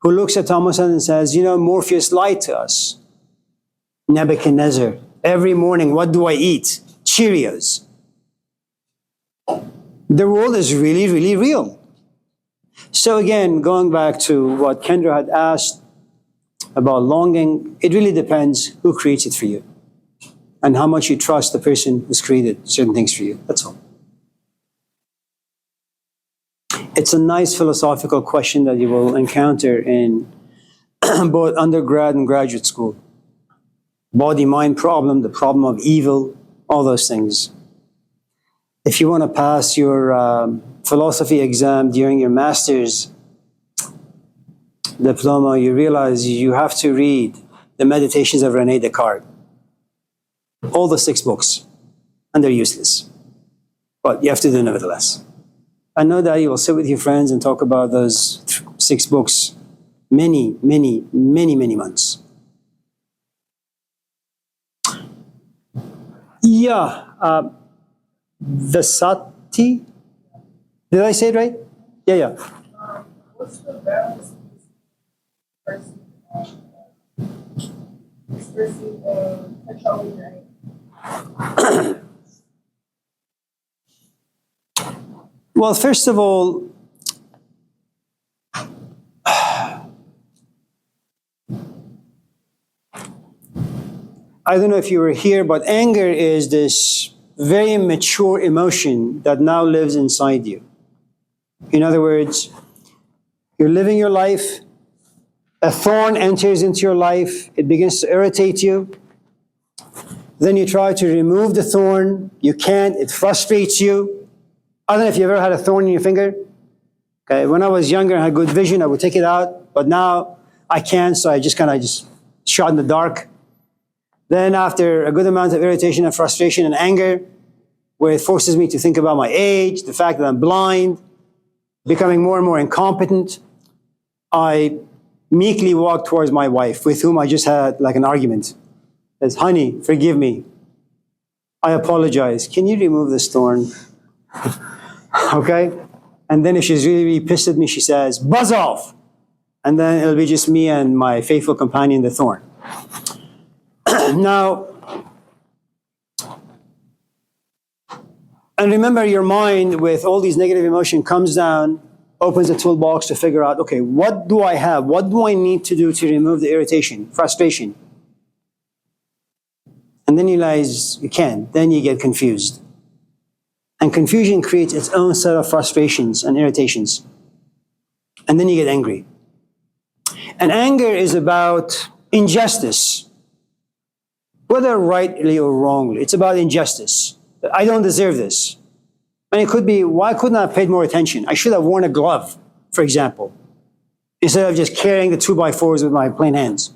who looks at Thomas and says, Morpheus lied to us. Nebuchadnezzar, every morning, what do I eat? Cheerios. The world is really, really real. So again, going back to what Kendra had asked about longing, it really depends who creates it for you and how much you trust the person who's created certain things for you. That's all. It's a nice philosophical question that you will encounter in both undergrad and graduate school. Body-mind problem, the problem of evil, all those things. If you want to pass your philosophy exam during your master's diploma, you realize you have to read the Meditations of Rene Descartes. All the 6 books, and they're useless. But you have to do it nevertheless. I know that you will sit with your friends and talk about those 6 books many, many, many, many months. Yeah, Vasati? Did I say it right? Yeah. What's the balance between expressing and controlling your anger? Well, first of all, I don't know if you were here, but anger is this very mature emotion that now lives inside you. In other words, you're living your life, a thorn enters into your life, it begins to irritate you. Then you try to remove the thorn, you can't, it frustrates you. I don't know if you've ever had a thorn in your finger. Okay, when I was younger and had good vision, I would take it out, but now I can't, so I just kind of shot in the dark. Then after a good amount of irritation and frustration and anger, where it forces me to think about my age, the fact that I'm blind, becoming more and more incompetent, I meekly walk towards my wife, with whom I just had like an argument. Says, honey, forgive me. I apologize. Can you remove this thorn? Okay? And then if she's really, really pissed at me, she says, buzz off. And then it'll be just me and my faithful companion, the thorn. Now, and remember, your mind with all these negative emotions comes down, opens a toolbox to figure out, okay, what do I have? What do I need to do to remove the irritation, frustration? And then you realize you can't. Then you get confused. And confusion creates its own set of frustrations and irritations. And then you get angry. And anger is about injustice. Whether rightly or wrongly, it's about injustice. I don't deserve this. And it could be, why couldn't I have paid more attention? I should have worn a glove, for example, instead of just carrying the 2x4s with my plain hands.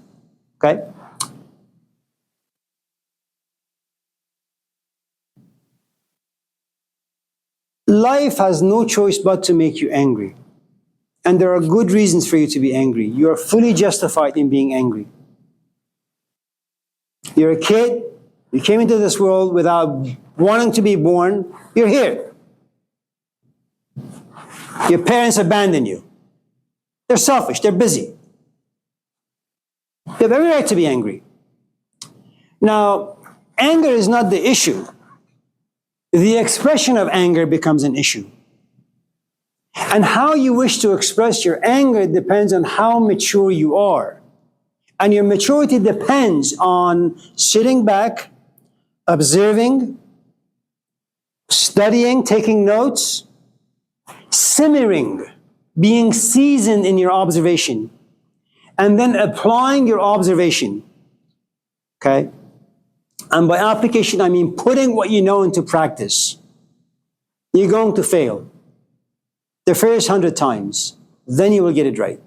Okay? Life has no choice but to make you angry. And there are good reasons for you to be angry. You are fully justified in being angry. You're a kid, you came into this world without wanting to be born, you're here. Your parents abandon you. They're selfish, they're busy. You have every right to be angry. Now, anger is not the issue. The expression of anger becomes an issue. And how you wish to express your anger depends on how mature you are. And your maturity depends on sitting back, observing, studying, taking notes, simmering, being seasoned in your observation, and then applying your observation. Okay? And by application, I mean putting what you know into practice. You're going to fail the first 100 times. Then you will get it right.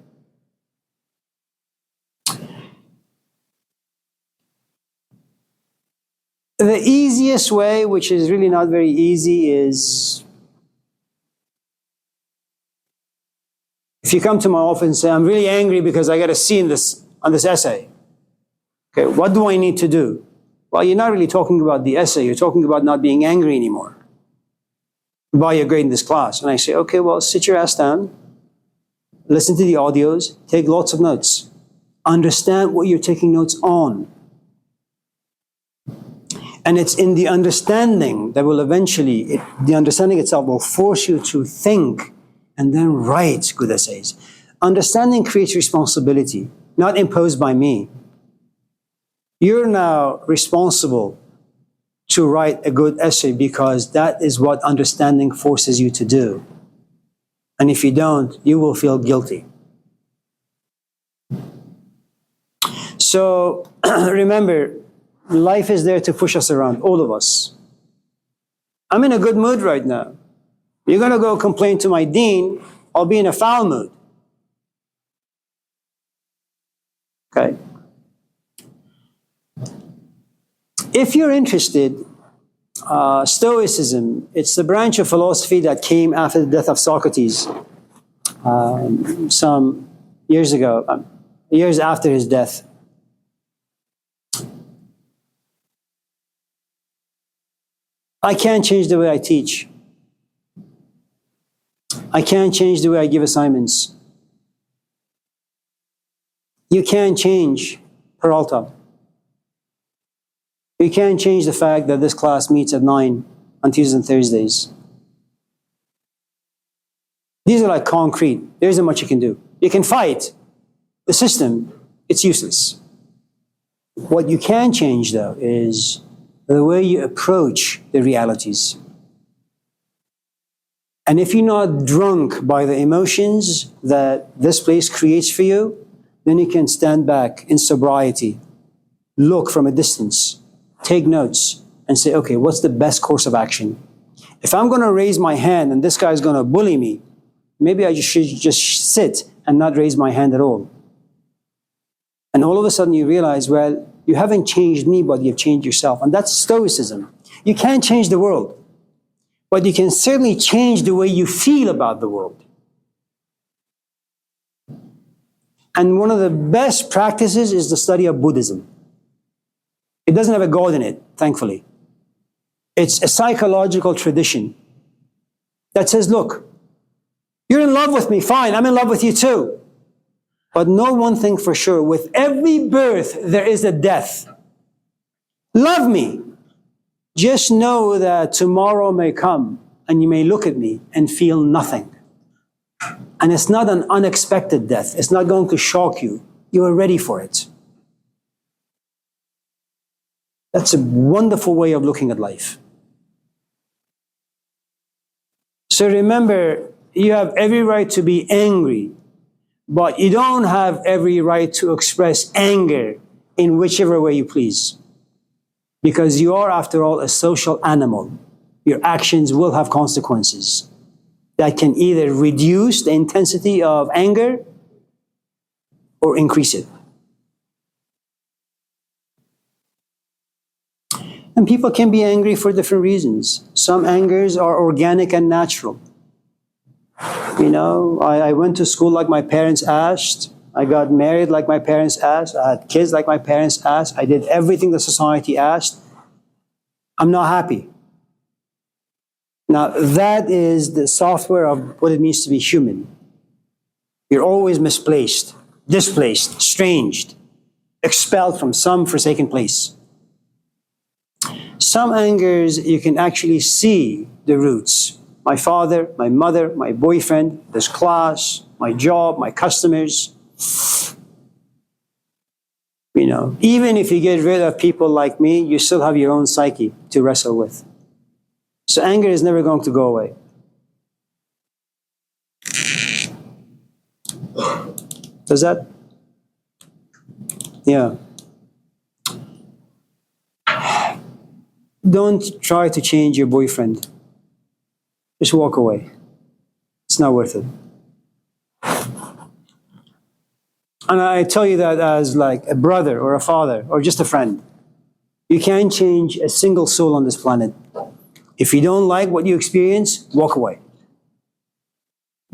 The easiest way, which is really not very easy, is if you come to my office and say, I'm really angry because I got a C on this essay. Okay, what do I need to do? Well, you're not really talking about the essay. You're talking about not being angry anymore by your grade in this class. And I say, okay, well, sit your ass down, listen to the audios, take lots of notes, understand what you're taking notes on. And it's in the understanding that will eventually, the understanding itself will force you to think and then write good essays. Understanding creates responsibility, not imposed by me. You're now responsible to write a good essay because that is what understanding forces you to do. And if you don't, you will feel guilty. So remember, life is there to push us around, all of us. I'm in a good mood right now. You're going to go complain to my dean, I'll be in a foul mood. Okay? If you're interested, Stoicism, it's the branch of philosophy that came after the death of Socrates some years ago, years after his death. I can't change the way I teach. I can't change the way I give assignments. You can't change Peralta. You can't change the fact that this class meets at 9 on Tuesdays and Thursdays. These are like concrete. There isn't much you can do. You can fight the system. It's useless. What you can change, though, is the way you approach the realities. And if you're not drunk by the emotions that this place creates for you, then you can stand back in sobriety, look from a distance, take notes, and say, okay, what's the best course of action? If I'm going to raise my hand and this guy's going to bully me, maybe I should just sit and not raise my hand at all. And all of a sudden you realize, well, you haven't changed me, but you've changed yourself. And that's Stoicism. You can't change the world, but you can certainly change the way you feel about the world. And one of the best practices is the study of Buddhism. It doesn't have a God in it, thankfully. It's a psychological tradition that says, look, you're in love with me, fine, I'm in love with you too. But know one thing for sure, with every birth, there is a death. Love me. Just know that tomorrow may come and you may look at me and feel nothing. And it's not an unexpected death. It's not going to shock you. You are ready for it. That's a wonderful way of looking at life. So remember, you have every right to be angry, but you don't have every right to express anger in whichever way you please. Because you are, after all, a social animal. Your actions will have consequences that can either reduce the intensity of anger or increase it. And people can be angry for different reasons. Some angers are organic and natural. You know, I went to school like my parents asked. I got married like my parents asked. I had kids like my parents asked. I did everything the society asked. I'm not happy. Now, that is the software of what it means to be human. You're always misplaced, displaced, estranged, expelled from some forsaken place. Some angers, you can actually see the roots. My father, my mother, my boyfriend, this class, my job, my customers. You know, even if you get rid of people like me, you still have your own psyche to wrestle with. So anger is never going to go away. Does that? Yeah. Don't try to change your boyfriend. Just walk away. It's not worth it. And I tell you that as like a brother or a father or just a friend. You can't change a single soul on this planet. If you don't like what you experience, walk away.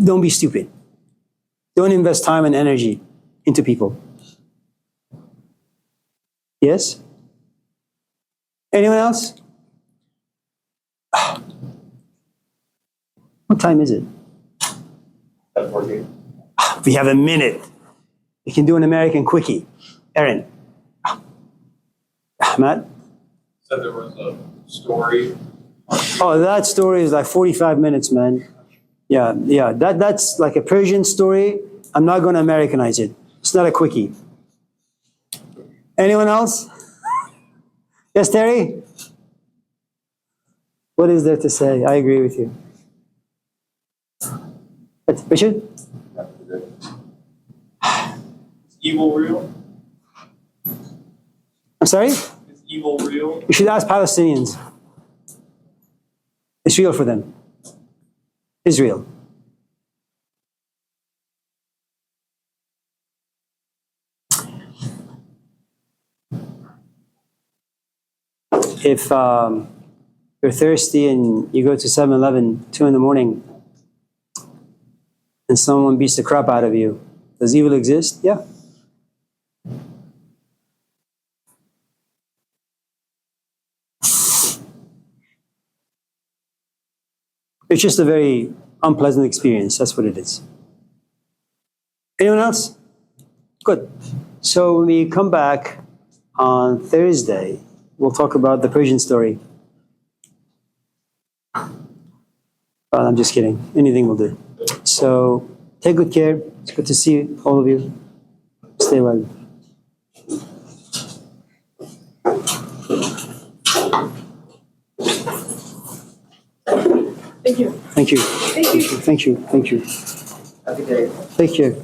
Don't be stupid. Don't invest time and energy into people. Yes? Anyone else? What time is it? 10:14. We have a minute. You can do an American quickie. Aaron. Matt? Said there was a story. Oh, that story is like 45 minutes, man. Yeah. That's like a Persian story. I'm not going to Americanize it. It's not a quickie. Anyone else? Yes, Terry? What is there to say? I agree with you. Richard? Is evil real? I'm sorry? Is evil real? You should ask Palestinians. It's real for them. Israel. If you're thirsty and you go to 7-Eleven, 2 in the morning, and someone beats the crap out of you, does evil exist? Yeah. It's just a very unpleasant experience. That's what it is. Anyone else? Good. So when we come back on Thursday, we'll talk about the Persian story. I'm just kidding. Anything will do. So take good care. It's good to see all of you. Stay well. Thank you. Thank you. Thank you. Thank you. Thank you. Happy day. Take care.